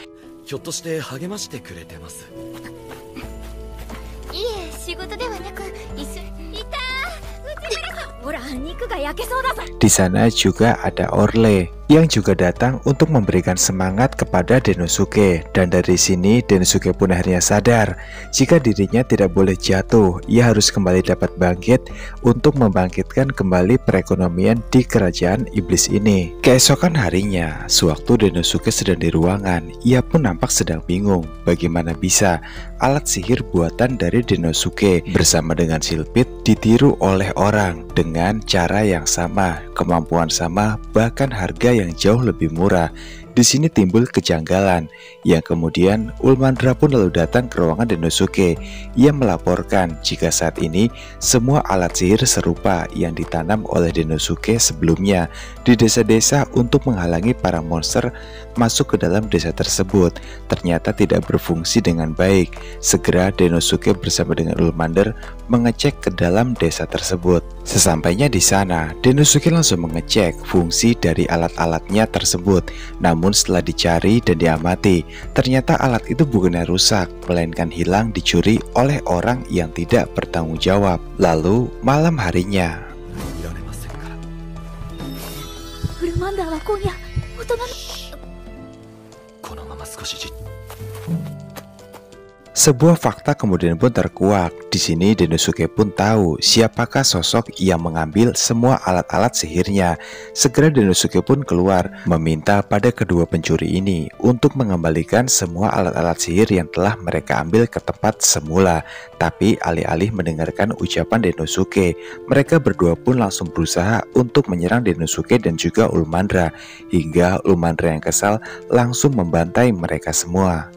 Di sana juga ada Orle yang juga datang untuk memberikan semangat kepada Dennosuke. Dan dari sini Dennosuke pun akhirnya sadar jika dirinya tidak boleh jatuh, ia harus kembali dapat bangkit untuk membangkitkan kembali perekonomian di kerajaan iblis ini. Keesokan harinya, sewaktu Dennosuke sedang di ruangan, ia pun nampak sedang bingung bagaimana bisa alat sihir buatan dari Dennosuke bersama dengan Silphid ditiru oleh orang dengan cara yang sama, kemampuan sama, bahkan harga yang jauh lebih murah. Di sini timbul kejanggalan, yang kemudian Ulmandra pun lalu datang ke ruangan Dennosuke. Ia melaporkan jika saat ini semua alat sihir serupa yang ditanam oleh Dennosuke sebelumnya di desa-desa untuk menghalangi para monster masuk ke dalam desa tersebut ternyata tidak berfungsi dengan baik. Segera Dennosuke bersama dengan Ulmander mengecek ke dalam desa tersebut. Sesampainya di sana, Dennosuke langsung mengecek fungsi dari alat-alatnya tersebut. Namun setelah dicari dan diamati, ternyata alat itu bukannya rusak, melainkan hilang dicuri oleh orang yang tidak bertanggung jawab. Lalu malam harinya, sebuah fakta kemudian pun terkuak. Di sini Dennosuke pun tahu siapakah sosok yang mengambil semua alat-alat sihirnya. Segera Dennosuke pun keluar meminta pada kedua pencuri ini untuk mengembalikan semua alat-alat sihir yang telah mereka ambil ke tempat semula. Tapi alih-alih mendengarkan ucapan Dennosuke, mereka berdua pun langsung berusaha untuk menyerang Dennosuke dan juga Ulmandra, hingga Ulmandra yang kesal langsung membantai mereka semua.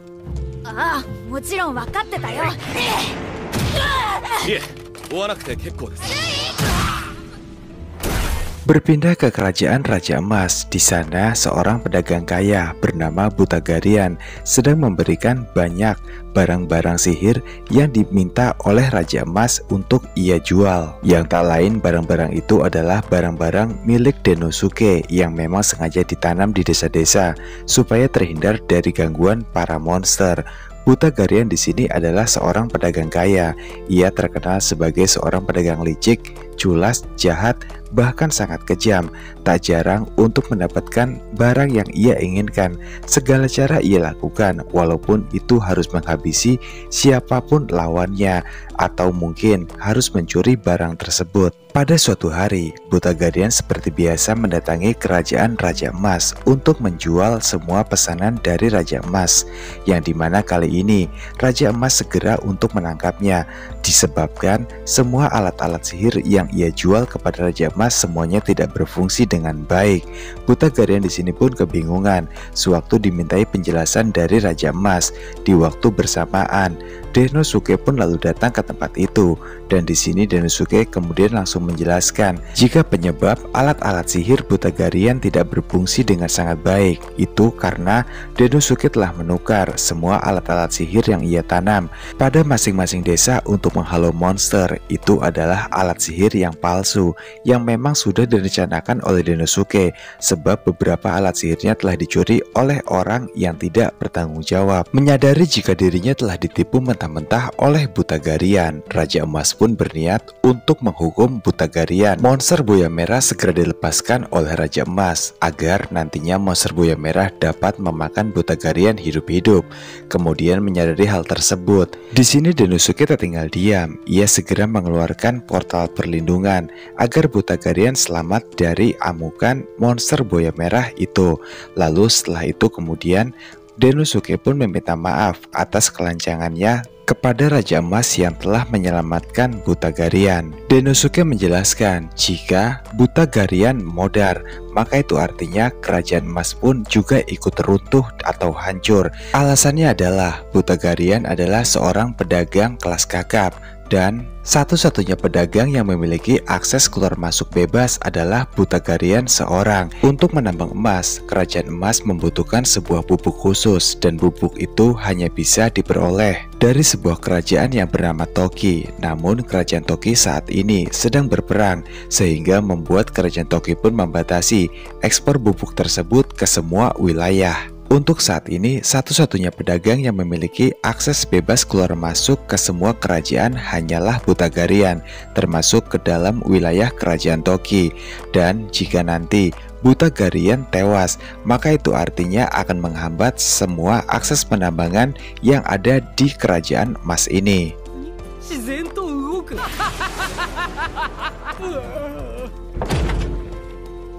Berpindah ke kerajaan Raja Emas. Di sana seorang pedagang kaya bernama Butagarian sedang memberikan banyak barang-barang sihir yang diminta oleh Raja Emas untuk ia jual. Yang tak lain barang-barang itu adalah barang-barang milik Dennosuke yang memang sengaja ditanam di desa-desa supaya terhindar dari gangguan para monster. Butagarian di sini adalah seorang pedagang kaya. Ia terkenal sebagai seorang pedagang licik, culas, jahat, bahkan sangat kejam. Tak jarang untuk mendapatkan barang yang ia inginkan. Segala cara ia lakukan, walaupun itu harus menghabisi siapapun lawannya, atau mungkin harus mencuri barang tersebut. Pada suatu hari, Butagarian seperti biasa mendatangi kerajaan Raja Emas untuk menjual semua pesanan dari Raja Emas, yang dimana kali ini Raja Emas segera untuk menangkapnya, disebabkan semua alat-alat sihir yang ia jual kepada Raja Emas semuanya tidak berfungsi dengan baik. Butagarian di sini pun kebingungan sewaktu dimintai penjelasan dari Raja Emas. Di waktu bersamaan, Dennosuke pun lalu datang ke tempat itu, dan di sini Dennosuke kemudian langsung menjelaskan jika penyebab alat-alat sihir Butagarian tidak berfungsi dengan sangat baik itu karena Dennosuke telah menukar semua alat-alat sihir yang ia tanam pada masing-masing desa untuk menghalau monster. Itu adalah alat sihir yang palsu yang memang sudah direncanakan oleh Dennosuke, sebab beberapa alat sihirnya telah dicuri oleh orang yang tidak bertanggung jawab. Menyadari jika dirinya telah ditipu mentah-mentah oleh Butagarian, Raja Emas pun berniat untuk menghukum Butagarian. Monster buaya merah segera dilepaskan oleh Raja Emas agar nantinya monster buaya merah dapat memakan Butagarian hidup-hidup. Kemudian menyadari hal tersebut, di sini Dennosuke tertinggal diam. Ia segera mengeluarkan portal perlindungan agar Butagarian selamat dari amukan monster buaya merah itu. Lalu setelah itu kemudian Dennosuke pun meminta maaf atas kelancangannya kepada Raja Emas yang telah menyelamatkan Butagarian. Dennosuke menjelaskan jika Butagarian modar, maka itu artinya kerajaan emas pun juga ikut runtuh atau hancur. Alasannya adalah Butagarian adalah seorang pedagang kelas kakap, dan satu-satunya pedagang yang memiliki akses keluar masuk bebas adalah Butagarian seorang. Untuk menambang emas, kerajaan emas membutuhkan sebuah bubuk khusus, dan bubuk itu hanya bisa diperoleh dari sebuah kerajaan yang bernama Toki. Namun kerajaan Toki saat ini sedang berperang, sehingga membuat kerajaan Toki pun membatasi ekspor bubuk tersebut ke semua wilayah. Untuk saat ini, satu-satunya pedagang yang memiliki akses bebas keluar masuk ke semua kerajaan hanyalah Butagarian, termasuk ke dalam wilayah kerajaan Toki. Dan jika nanti Buta Garian tewas, maka itu artinya akan menghambat semua akses penambangan yang ada di kerajaan emas ini.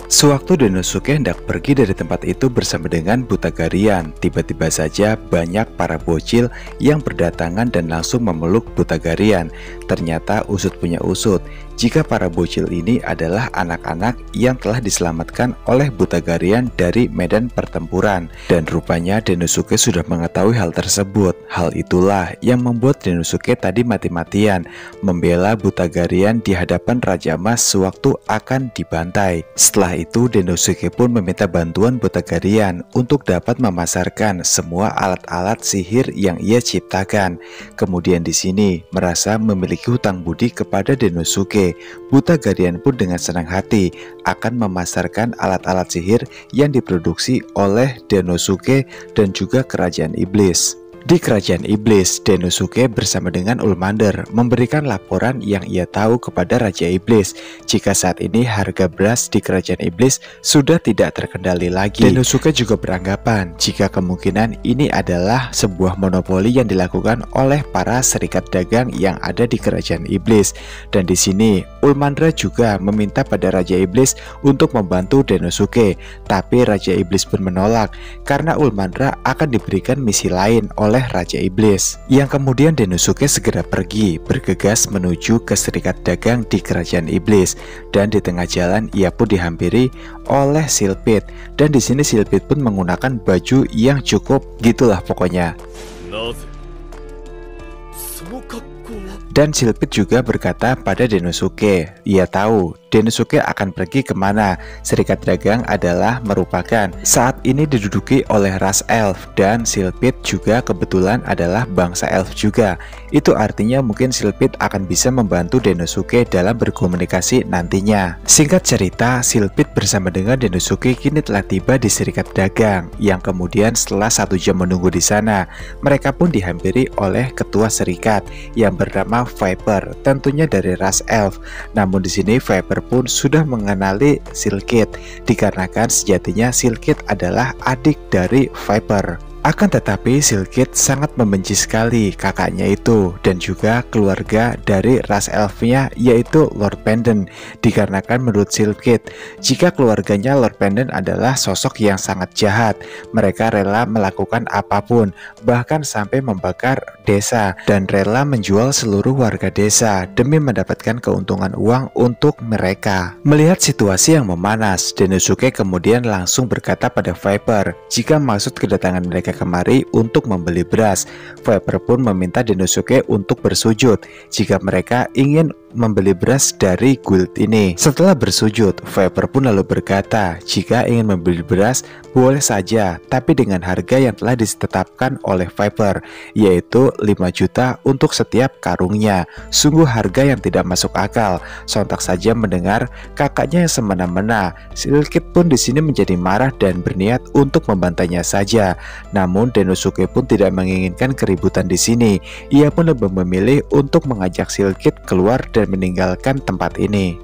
Sewaktu Dennosuke hendak pergi dari tempat itu bersama dengan Buta Garian, tiba-tiba saja banyak para bocil yang berdatangan dan langsung memeluk Buta Garian. Ternyata usut punya usut, jika para bocil ini adalah anak-anak yang telah diselamatkan oleh Buta Garian dari medan pertempuran. Dan rupanya Dennosuke sudah mengetahui hal tersebut. Hal itulah yang membuat Dennosuke tadi mati-matian membela Buta Garian di hadapan Raja Emas sewaktu akan dibantai. Setelah itu Dennosuke pun meminta bantuan Buta Garian untuk dapat memasarkan semua alat-alat sihir yang ia ciptakan. Kemudian di sini merasa memiliki hutang budi kepada Dennosuke. Buta Garian pun dengan senang hati akan memasarkan alat-alat sihir yang diproduksi oleh Dennosuke dan juga kerajaan iblis. Di kerajaan iblis, Dennosuke bersama dengan Ulmander memberikan laporan yang ia tahu kepada Raja Iblis jika saat ini harga beras di kerajaan iblis sudah tidak terkendali lagi. Dennosuke juga beranggapan jika kemungkinan ini adalah sebuah monopoli yang dilakukan oleh para serikat dagang yang ada di kerajaan iblis. Dan di sini Ulmander juga meminta pada Raja Iblis untuk membantu Dennosuke, tapi Raja Iblis pun menolak karena Ulmander akan diberikan misi lain oleh Raja Iblis, yang kemudian Dennosuke segera pergi bergegas menuju ke serikat dagang di kerajaan iblis. Dan di tengah jalan ia pun dihampiri oleh Silphid, dan di sini Silphid pun menggunakan baju yang cukup gitulah pokoknya. Dan Silphid juga berkata pada Dennosuke, ia tahu Dennosuke akan pergi kemana. Serikat dagang adalah merupakan saat ini diduduki oleh ras elf, dan Silphid juga kebetulan adalah bangsa elf juga. Itu artinya mungkin Silphid akan bisa membantu Dennosuke dalam berkomunikasi nantinya. Singkat cerita, Silphid bersama dengan Dennosuke kini telah tiba di serikat dagang, yang kemudian setelah 1 jam menunggu di sana, mereka pun dihampiri oleh ketua serikat yang bernama Viper, tentunya dari ras elf. Namun di sini Viper pun sudah mengenali Silphid, dikarenakan sejatinya Silphid adalah adik dari Viper. Akan tetapi Silphid sangat membenci sekali kakaknya itu dan juga keluarga dari ras elfnya, yaitu Lord Pendant, dikarenakan menurut Silphid jika keluarganya Lord Pendant adalah sosok yang sangat jahat. Mereka rela melakukan apapun, bahkan sampai membakar desa dan rela menjual seluruh warga desa demi mendapatkan keuntungan uang untuk mereka. Melihat situasi yang memanas, Dennosuke kemudian langsung berkata pada Viper jika maksud kedatangan mereka kemari untuk membeli beras. Viper pun meminta Dennosuke untuk bersujud jika mereka ingin membeli beras dari guild ini. Setelah bersujud, Viper pun lalu berkata jika ingin membeli beras boleh saja, tapi dengan harga yang telah ditetapkan oleh Viper, yaitu 5 juta untuk setiap karungnya. Sungguh harga yang tidak masuk akal. Sontak saja mendengar kakaknya yang semena-mena, Silphid pun di sini menjadi marah dan berniat untuk membantainya saja. Namun Dennosuke pun tidak menginginkan keributan di sini. Ia pun lebih memilih untuk mengajak Silphid keluar dan meninggalkan tempat ini.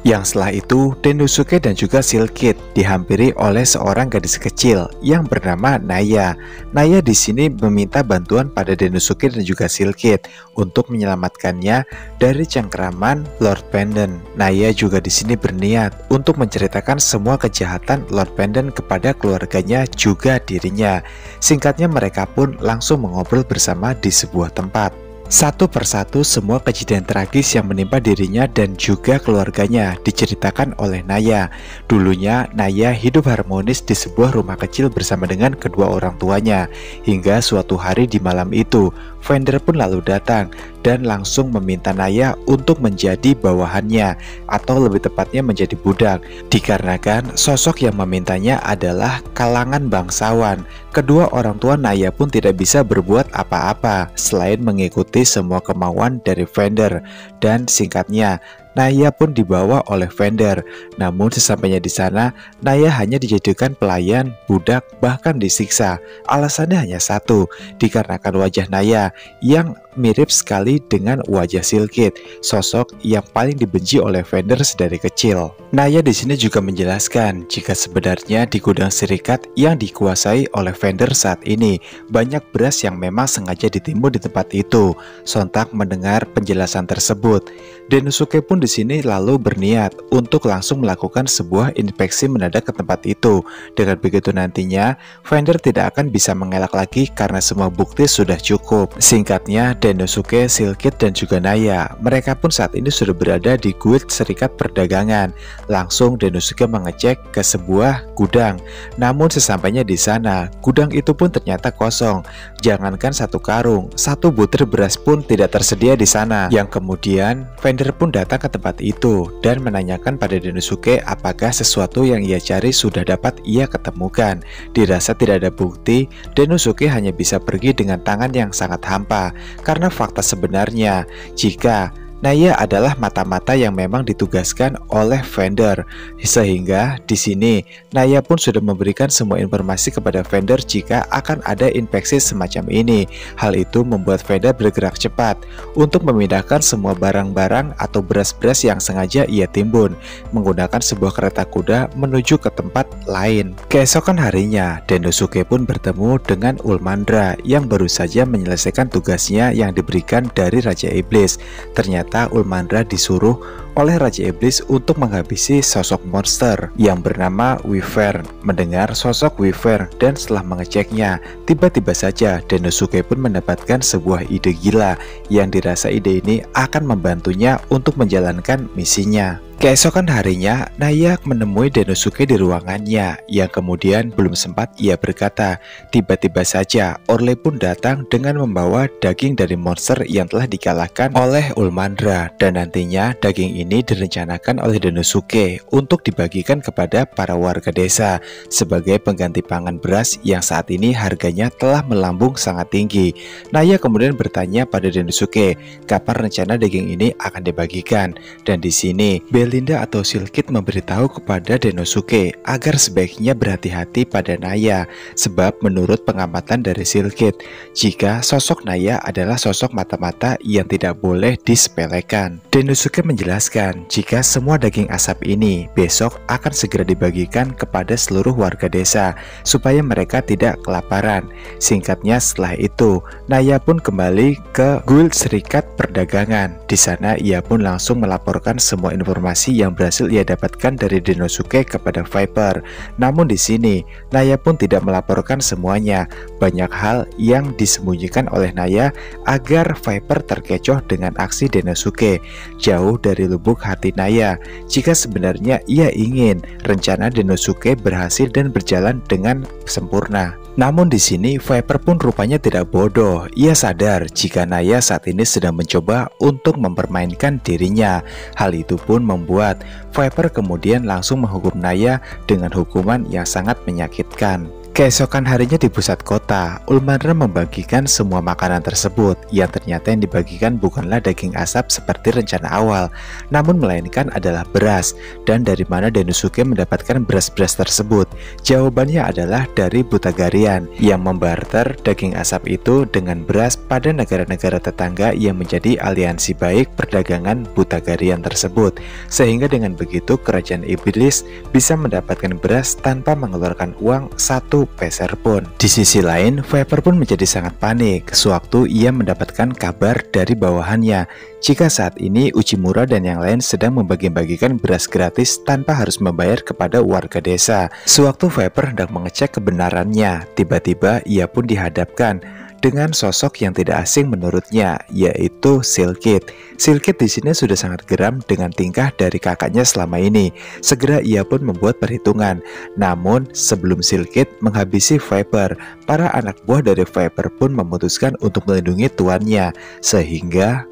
Yang setelah itu, Dennosuke dan juga Silphid dihampiri oleh seorang gadis kecil yang bernama Naya. Naya di sini meminta bantuan pada Dennosuke dan juga Silphid untuk menyelamatkannya dari cengkeraman Lord Pendant. Naya juga di sini berniat untuk menceritakan semua kejahatan Lord Pendant kepada keluarganya juga dirinya. Singkatnya mereka pun langsung mengobrol bersama di sebuah tempat. Satu persatu semua kejadian tragis yang menimpa dirinya dan juga keluarganya diceritakan oleh Naya. Dulunya Naya hidup harmonis di sebuah rumah kecil bersama dengan kedua orang tuanya. Hingga suatu hari di malam itu, Fender pun lalu datang dan langsung meminta Naya untuk menjadi bawahannya, atau lebih tepatnya menjadi budak, dikarenakan sosok yang memintanya adalah kalangan bangsawan. Kedua orang tua Naya pun tidak bisa berbuat apa-apa selain mengikuti semua kemauan dari Fender. Dan singkatnya, Naya pun dibawa oleh vendor. Namun sesampainya di sana, Naya hanya dijadikan pelayan, budak, bahkan disiksa. Alasannya hanya satu, dikarenakan wajah Naya yang mirip sekali dengan wajah Silkid, sosok yang paling dibenci oleh vendor sedari kecil. Naya di sini juga menjelaskan jika sebenarnya di gudang Serikat yang dikuasai oleh vendor saat ini banyak beras yang memang sengaja ditimbun di tempat itu. Sontak mendengar penjelasan tersebut, Dennosuke pun di sini lalu berniat untuk langsung melakukan sebuah inspeksi mendadak ke tempat itu. Dengan begitu nantinya vendor tidak akan bisa mengelak lagi karena semua bukti sudah cukup. Singkatnya, Dennosuke, Silkid, dan juga Naya, mereka pun saat ini sudah berada di guild Serikat Perdagangan. Langsung Dennosuke mengecek ke sebuah gudang. Namun sesampainya di sana, gudang itu pun ternyata kosong. Jangankan satu karung, satu butir beras pun tidak tersedia di sana. Yang kemudian vendor pun datang ke tempat itu dan menanyakan pada Dennosuke apakah sesuatu yang ia cari sudah dapat ia ketemukan. Dirasa tidak ada bukti, Dennosuke hanya bisa pergi dengan tangan yang sangat hampa. Karena fakta sebenarnya, jika Naya adalah mata-mata yang memang ditugaskan oleh vendor, sehingga di sini Naya pun sudah memberikan semua informasi kepada vendor jika akan ada inspeksi semacam ini. Hal itu membuat vendor bergerak cepat untuk memindahkan semua barang-barang atau beras-beras yang sengaja ia timbun menggunakan sebuah kereta kuda menuju ke tempat lain. Keesokan harinya, Dennosuke pun bertemu dengan Ulmandra yang baru saja menyelesaikan tugasnya yang diberikan dari Raja Iblis. Ternyata Ulmandra disuruh oleh Raja Iblis untuk menghabisi sosok monster yang bernama Wyvern. Mendengar sosok Wyvern dan setelah mengeceknya, tiba-tiba saja Dennosuke pun mendapatkan sebuah ide gila yang dirasa ide ini akan membantunya untuk menjalankan misinya. Keesokan harinya, Naya menemui Dennosuke di ruangannya, yang kemudian belum sempat ia berkata. Tiba-tiba saja, Orle pun datang dengan membawa daging dari monster yang telah dikalahkan oleh Ulmandra, dan nantinya daging ini direncanakan oleh Dennosuke untuk dibagikan kepada para warga desa sebagai pengganti pangan beras yang saat ini harganya telah melambung sangat tinggi. Naya kemudian bertanya pada Dennosuke, kapan rencana daging ini akan dibagikan, dan di sini Belinda atau Silkid memberitahu kepada Dennosuke agar sebaiknya berhati-hati pada Naya, sebab menurut pengamatan dari Silkid, jika sosok Naya adalah sosok mata-mata yang tidak boleh disepelekan. Dennosuke menjelaskan jika semua daging asap ini besok akan segera dibagikan kepada seluruh warga desa supaya mereka tidak kelaparan. Singkatnya, setelah itu Naya pun kembali ke guild Serikat Perdagangan. Di sana ia pun langsung melaporkan semua informasi yang berhasil ia dapatkan dari Dennosuke kepada Viper. Namun di sini Naya pun tidak melaporkan semuanya. Banyak hal yang disembunyikan oleh Naya agar Viper terkecoh dengan aksi Dennosuke. Jauh dari lubuk hati Naya, jika sebenarnya ia ingin rencana Dennosuke berhasil dan berjalan dengan sempurna. Namun di sini Viper pun rupanya tidak bodoh. Ia sadar jika Naya saat ini sedang mencoba untuk mempermainkan dirinya. Hal itu pun membuat Viper kemudian langsung menghukum Naya dengan hukuman yang sangat menyakitkan. Keesokan harinya di pusat kota, Ulmandra membagikan semua makanan tersebut, yang ternyata yang dibagikan bukanlah daging asap seperti rencana awal, namun melainkan adalah beras. Dan dari mana Dennosuke mendapatkan beras-beras tersebut? Jawabannya adalah dari Butagarian yang membarter daging asap itu dengan beras pada negara-negara tetangga yang menjadi aliansi baik perdagangan Butagarian tersebut. Sehingga dengan begitu kerajaan iblis bisa mendapatkan beras tanpa mengeluarkan uang satu peser pun. Di sisi lain, Viper pun menjadi sangat panik sewaktu ia mendapatkan kabar dari bawahannya jika saat ini Uchimura dan yang lain sedang membagi-bagikan beras gratis tanpa harus membayar kepada warga desa. Sewaktu Viper hendak mengecek kebenarannya, tiba-tiba ia pun dihadapkan dengan sosok yang tidak asing menurutnya, yaitu Silkid. Silkid di sini sudah sangat geram dengan tingkah dari kakaknya selama ini. Segera ia pun membuat perhitungan. Namun sebelum Silkid menghabisi Viper, para anak buah dari Viper pun memutuskan untuk melindungi tuannya, sehingga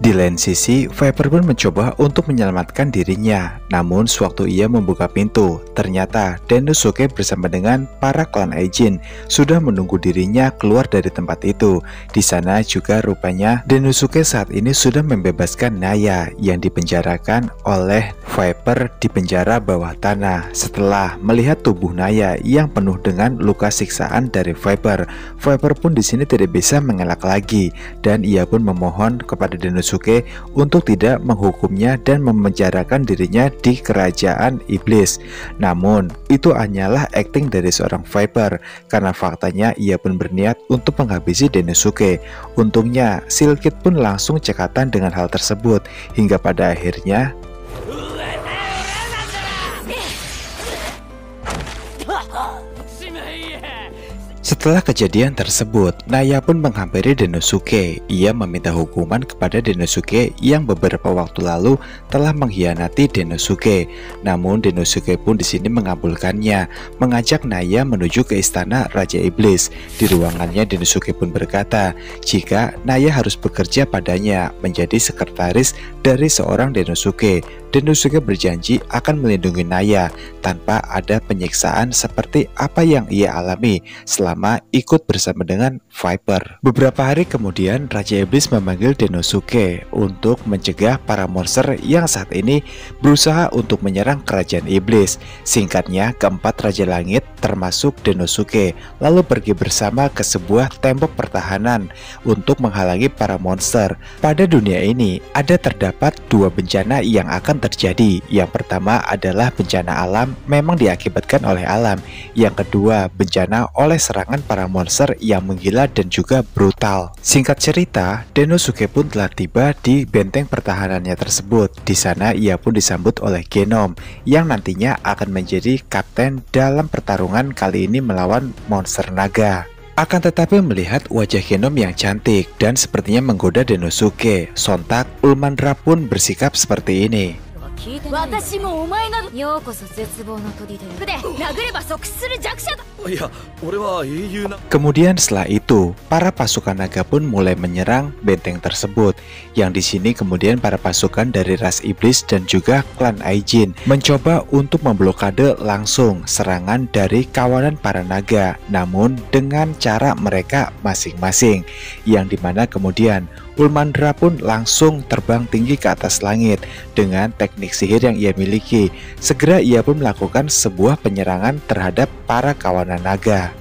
Di lain sisi, Viper pun mencoba untuk menyelamatkan dirinya. Namun, sewaktu ia membuka pintu, ternyata Dennosuke bersama dengan para klan Aijin sudah menunggu dirinya keluar dari tempat itu. Di sana juga rupanya Dennosuke saat ini sudah membebaskan Naya yang dipenjarakan oleh Viper di penjara bawah tanah. Setelah melihat tubuh Naya yang penuh dengan luka siksaan dari Viper, Viper pun di sini tidak bisa mengelak lagi dan ia pun memohon kepada Dennosuke untuk tidak menghukumnya dan memenjarakan dirinya di kerajaan iblis. Namun, itu hanyalah akting dari seorang Viper karena faktanya ia pun berniat untuk menghabisi Dennosuke. Untungnya, Steel Kid pun langsung cekatan dengan hal tersebut hingga pada akhirnya setelah kejadian tersebut, Naya pun menghampiri Dennosuke. Ia meminta hukuman kepada Dennosuke yang beberapa waktu lalu telah mengkhianati Dennosuke. Namun Dennosuke pun di sini mengabulkannya, mengajak Naya menuju ke istana Raja Iblis. Di ruangannya Dennosuke pun berkata, jika Naya harus bekerja padanya menjadi sekretaris dari seorang Dennosuke. Dennosuke berjanji akan melindungi Naya tanpa ada penyiksaan seperti apa yang ia alami selama ikut bersama dengan Viper. Beberapa hari kemudian, Raja Iblis memanggil Dennosuke untuk mencegah para monster yang saat ini berusaha untuk menyerang kerajaan iblis. Singkatnya, keempat Raja Langit termasuk Dennosuke lalu pergi bersama ke sebuah tembok pertahanan untuk menghalangi para monster. Pada dunia ini ada terdapat dua bencana yang akan terjadi. Yang pertama adalah bencana alam memang diakibatkan oleh alam. Yang kedua, bencana oleh serangan para monster yang menggila dan juga brutal. Singkat cerita, Dennosuke pun telah tiba di benteng pertahanannya tersebut. Di sana ia pun disambut oleh Genom yang nantinya akan menjadi kapten dalam pertarungan kali ini melawan monster naga. Akan tetapi melihat wajah Genom yang cantik dan sepertinya menggoda Dennosuke, sontak Ulmandra pun bersikap seperti ini. Kemudian setelah itu, para pasukan naga pun mulai menyerang benteng tersebut. Yang di sini kemudian para pasukan dari ras iblis dan juga klan Aijin mencoba untuk memblokade langsung serangan dari kawanan para naga, namun dengan cara mereka masing-masing. Yang dimana kemudian Ulmandra pun langsung terbang tinggi ke atas langit dengan teknik sihir yang ia miliki. Segera ia pun melakukan sebuah penyerangan terhadap para kawanan naga.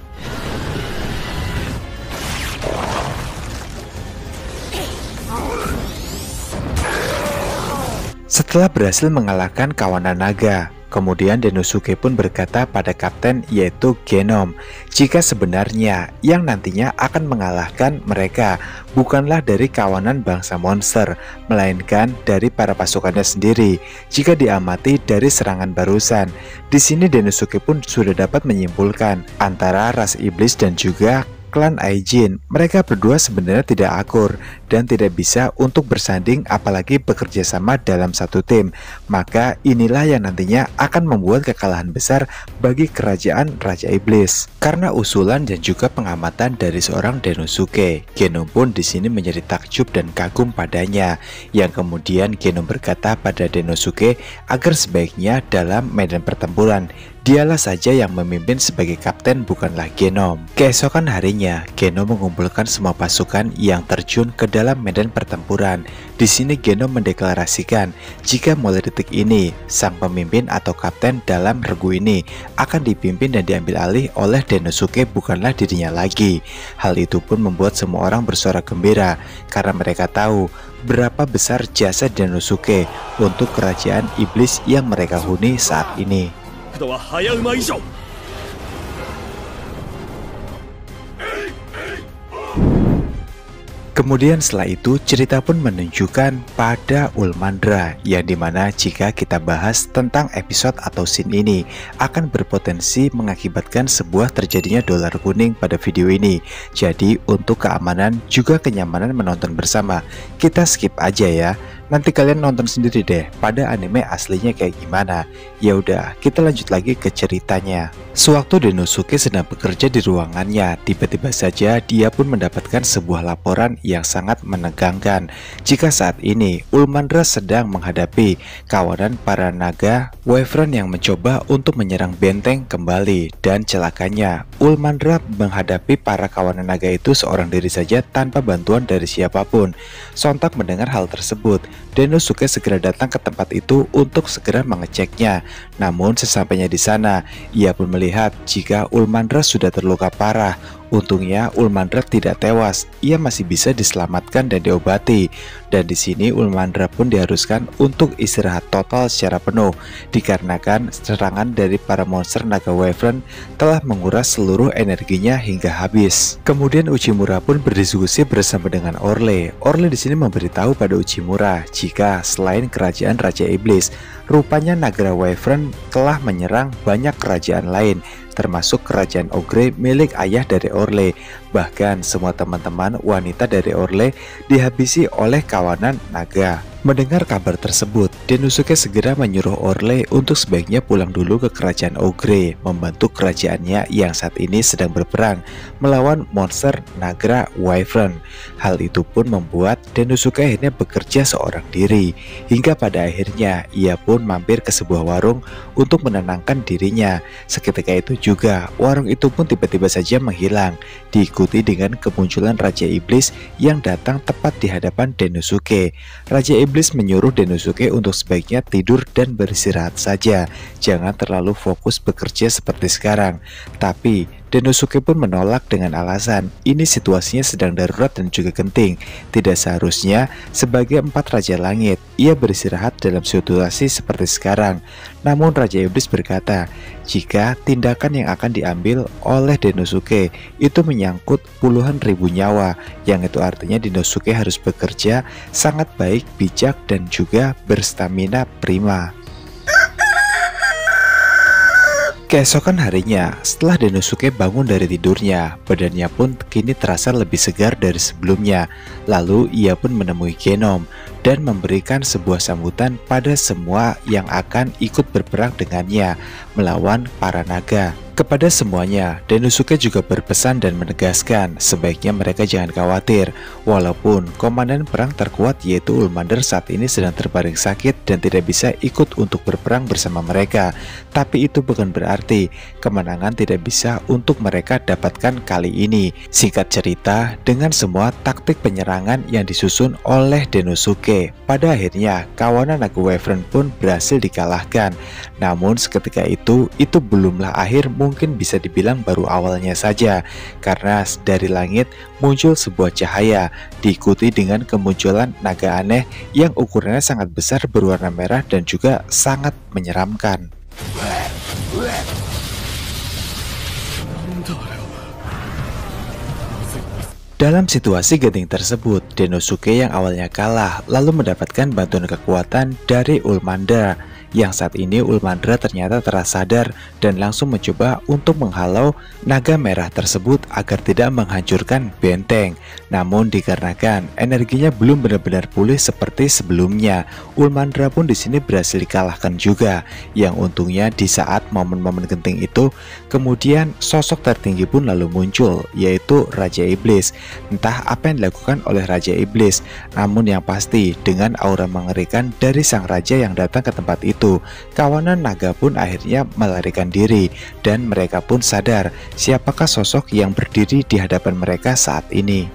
Setelah berhasil mengalahkan kawanan naga, kemudian Dennosuke pun berkata pada kapten yaitu Genom, jika sebenarnya yang nantinya akan mengalahkan mereka bukanlah dari kawanan bangsa monster, melainkan dari para pasukannya sendiri. Jika diamati dari serangan barusan, di sini Dennosuke pun sudah dapat menyimpulkan antara ras iblis dan juga klan Aijin, mereka berdua sebenarnya tidak akur dan tidak bisa untuk bersanding apalagi bekerja sama dalam satu tim. Maka inilah yang nantinya akan membuat kekalahan besar bagi kerajaan Raja Iblis. Karena usulan dan juga pengamatan dari seorang Dennosuke, Genom pun di sini menjadi takjub dan kagum padanya. Yang kemudian Genom berkata pada Dennosuke agar sebaiknya dalam medan pertempuran dialah saja yang memimpin sebagai kapten, bukanlah Genom. Keesokan harinya, Genom mengumpulkan semua pasukan yang terjun ke dalam medan pertempuran. Di sini Genom mendeklarasikan jika mulai detik ini sang pemimpin atau kapten dalam regu ini akan dipimpin dan diambil alih oleh Dennosuke, bukanlah dirinya lagi. Hal itu pun membuat semua orang bersorak gembira karena mereka tahu berapa besar jasa Dennosuke untuk kerajaan iblis yang mereka huni saat ini. Kemudian setelah itu cerita pun menunjukkan pada Ulmandra, yang dimana jika kita bahas tentang episode atau scene ini akan berpotensi mengakibatkan sebuah terjadinya dolar kuning pada video ini. Jadi untuk keamanan juga kenyamanan menonton bersama, kita skip aja ya. Nanti kalian nonton sendiri deh pada anime aslinya kayak gimana. Ya udah, kita lanjut lagi ke ceritanya. Sewaktu Dennosuke sedang bekerja di ruangannya, tiba-tiba saja dia pun mendapatkan sebuah laporan yang sangat menegangkan. Jika saat ini Ulmandra sedang menghadapi kawanan para naga Wyvern yang mencoba untuk menyerang benteng kembali, dan celakanya Ulmandra menghadapi para kawanan naga itu seorang diri saja tanpa bantuan dari siapapun. Sontak mendengar hal tersebut, Dennosuke segera datang ke tempat itu untuk segera mengeceknya. Namun sesampainya di sana, ia pun melihat jika Ulmandra sudah terluka parah. Untungnya Ulmandra tidak tewas, ia masih bisa diselamatkan dan diobati. Dan di sini Ulmandra pun diharuskan untuk istirahat total secara penuh, dikarenakan serangan dari para monster naga Wyvern telah menguras seluruh energinya hingga habis. Kemudian Uchimura pun berdiskusi bersama dengan Orle. Orle di sini memberitahu pada Uchimura jika selain kerajaan Raja Iblis, rupanya Nagara Wyvern telah menyerang banyak kerajaan lain, termasuk kerajaan Ogre milik ayah dari Orle. Bahkan semua teman-teman wanita dari Orle dihabisi oleh kawanan naga. Mendengar kabar tersebut, Dennosuke segera menyuruh Orle untuk sebaiknya pulang dulu ke kerajaan Ogre, membantu kerajaannya yang saat ini sedang berperang melawan monster Nagara Wyvern. Hal itu pun membuat Dennosuke akhirnya bekerja seorang diri, hingga pada akhirnya ia pun mampir ke sebuah warung untuk menenangkan dirinya. Seketika itu juga warung itu pun tiba-tiba saja menghilang, diikuti dengan kemunculan Raja Iblis yang datang tepat di hadapan Dennosuke. Raja Iblis menyuruh Dennosuke untuk sebaiknya tidur dan beristirahat saja, jangan terlalu fokus bekerja seperti sekarang. Tapi Dennosuke pun menolak dengan alasan ini situasinya sedang darurat dan juga genting. Tidak seharusnya sebagai 4 Raja Langit ia beristirahat dalam situasi seperti sekarang. Namun Raja Iblis berkata, jika tindakan yang akan diambil oleh Dennosuke itu menyangkut puluhan ribu nyawa, yang itu artinya Dennosuke harus bekerja sangat baik, bijak, dan juga berstamina prima. Keesokan harinya, setelah Dennosuke bangun dari tidurnya, badannya pun kini terasa lebih segar dari sebelumnya. Lalu ia pun menemui Genom dan memberikan sebuah sambutan pada semua yang akan ikut berperang dengannya melawan para naga. Kepada semuanya, Dennosuke juga berpesan dan menegaskan sebaiknya mereka jangan khawatir, walaupun komandan perang terkuat yaitu Ulmander saat ini sedang terbaring sakit dan tidak bisa ikut untuk berperang bersama mereka. Tapi itu bukan berarti kemenangan tidak bisa untuk mereka dapatkan kali ini. Singkat cerita, dengan semua taktik penyerangan yang disusun oleh Dennosuke, pada akhirnya kawanan naga Wyvern pun berhasil dikalahkan. Namun seketika itu belumlah akhir, mungkin bisa dibilang baru awalnya saja, karena dari langit muncul sebuah cahaya diikuti dengan kemunculan naga aneh yang ukurannya sangat besar berwarna merah dan juga sangat menyeramkan. Dalam situasi genting tersebut, Dennosuke yang awalnya kalah lalu mendapatkan bantuan kekuatan dari Ulmander, yang saat ini Ulmandra ternyata tersadar dan langsung mencoba untuk menghalau naga merah tersebut agar tidak menghancurkan benteng. Namun dikarenakan energinya belum benar-benar pulih seperti sebelumnya, Ulmandra pun di sini berhasil dikalahkan juga. Yang untungnya di saat momen-momen genting itu, kemudian sosok tertinggi pun lalu muncul, yaitu Raja Iblis. Entah apa yang dilakukan oleh Raja Iblis, namun yang pasti dengan aura mengerikan dari sang raja yang datang ke tempat itu, kawanan naga pun akhirnya melarikan diri dan mereka pun sadar siapakah sosok yang berdiri di hadapan mereka saat ini.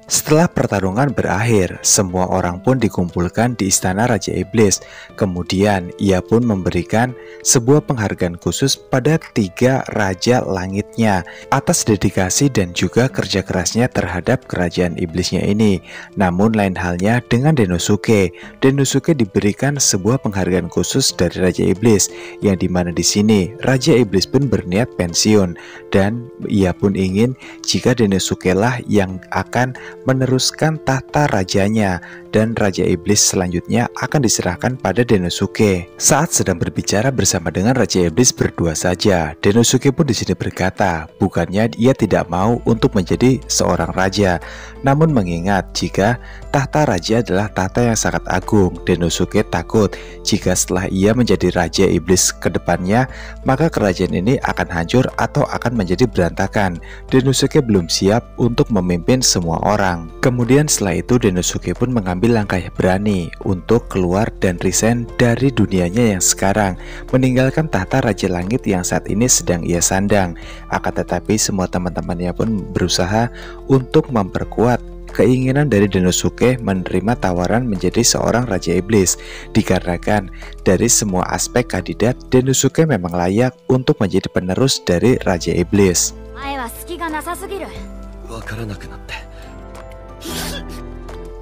Setelah pertarungan berakhir, semua orang pun dikumpulkan di istana Raja Iblis. Kemudian ia pun memberikan sebuah penghargaan khusus pada 3 Raja Langitnya atas dedikasi dan juga kerja kerasnya terhadap kerajaan iblisnya ini. Namun lain halnya dengan Dennosuke. Dennosuke diberikan sebuah penghargaan khusus dari Raja Iblis, yang dimana di sini Raja Iblis pun berniat pensiun dan ia pun ingin jika Dennosuke lah yang akan meneruskan tahta rajanya, dan Raja Iblis selanjutnya akan diserahkan pada Dennosuke. Saat sedang berbicara bersama dengan Raja Iblis berdua saja, Dennosuke pun di sini berkata, bukannya ia tidak mau untuk menjadi seorang raja, namun mengingat jika tahta raja adalah tahta yang sangat agung, Dennosuke takut jika setelah ia menjadi Raja Iblis ke depannya, maka kerajaan ini akan hancur atau akan menjadi berantakan. Dennosuke belum siap untuk memimpin semua orang. Kemudian setelah itu Dennosuke pun mengambil langkah berani untuk keluar dan resign dari dunianya yang sekarang, meninggalkan tahta Raja Langit yang saat ini sedang ia sandang. Akan tetapi semua teman-temannya pun berusaha untuk memperkuat keinginan dari Dennosuke menerima tawaran menjadi seorang Raja Iblis, dikarenakan dari semua aspek kandidat Dennosuke memang layak untuk menjadi penerus dari Raja Iblis.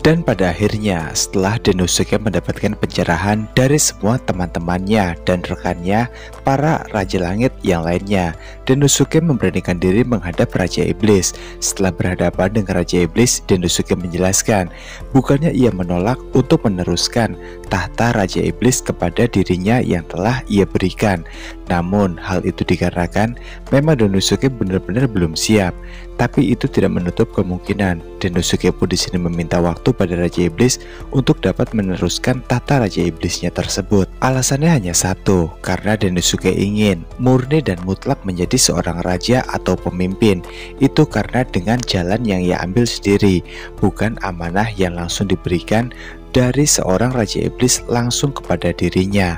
Dan pada akhirnya setelah Dennosuke mendapatkan pencerahan dari semua teman-temannya dan rekannya, para Raja Langit yang lainnya, Dennosuke memberanikan diri menghadap Raja Iblis. Setelah berhadapan dengan Raja Iblis, Dennosuke menjelaskan bukannya ia menolak untuk meneruskan tahta Raja Iblis kepada dirinya yang telah ia berikan. Namun hal itu dikarenakan memang Dennosuke benar-benar belum siap. Tapi itu tidak menutup kemungkinan Dennosuke pun di sini meminta waktu pada Raja Iblis untuk dapat meneruskan tahta Raja Iblisnya tersebut. Alasannya hanya satu, karena Dennosuke ingin murni dan mutlak menjadi seorang raja atau pemimpin. Itu karena dengan jalan yang ia ambil sendiri, bukan amanah yang langsung diberikan dari seorang Raja Iblis langsung kepada dirinya.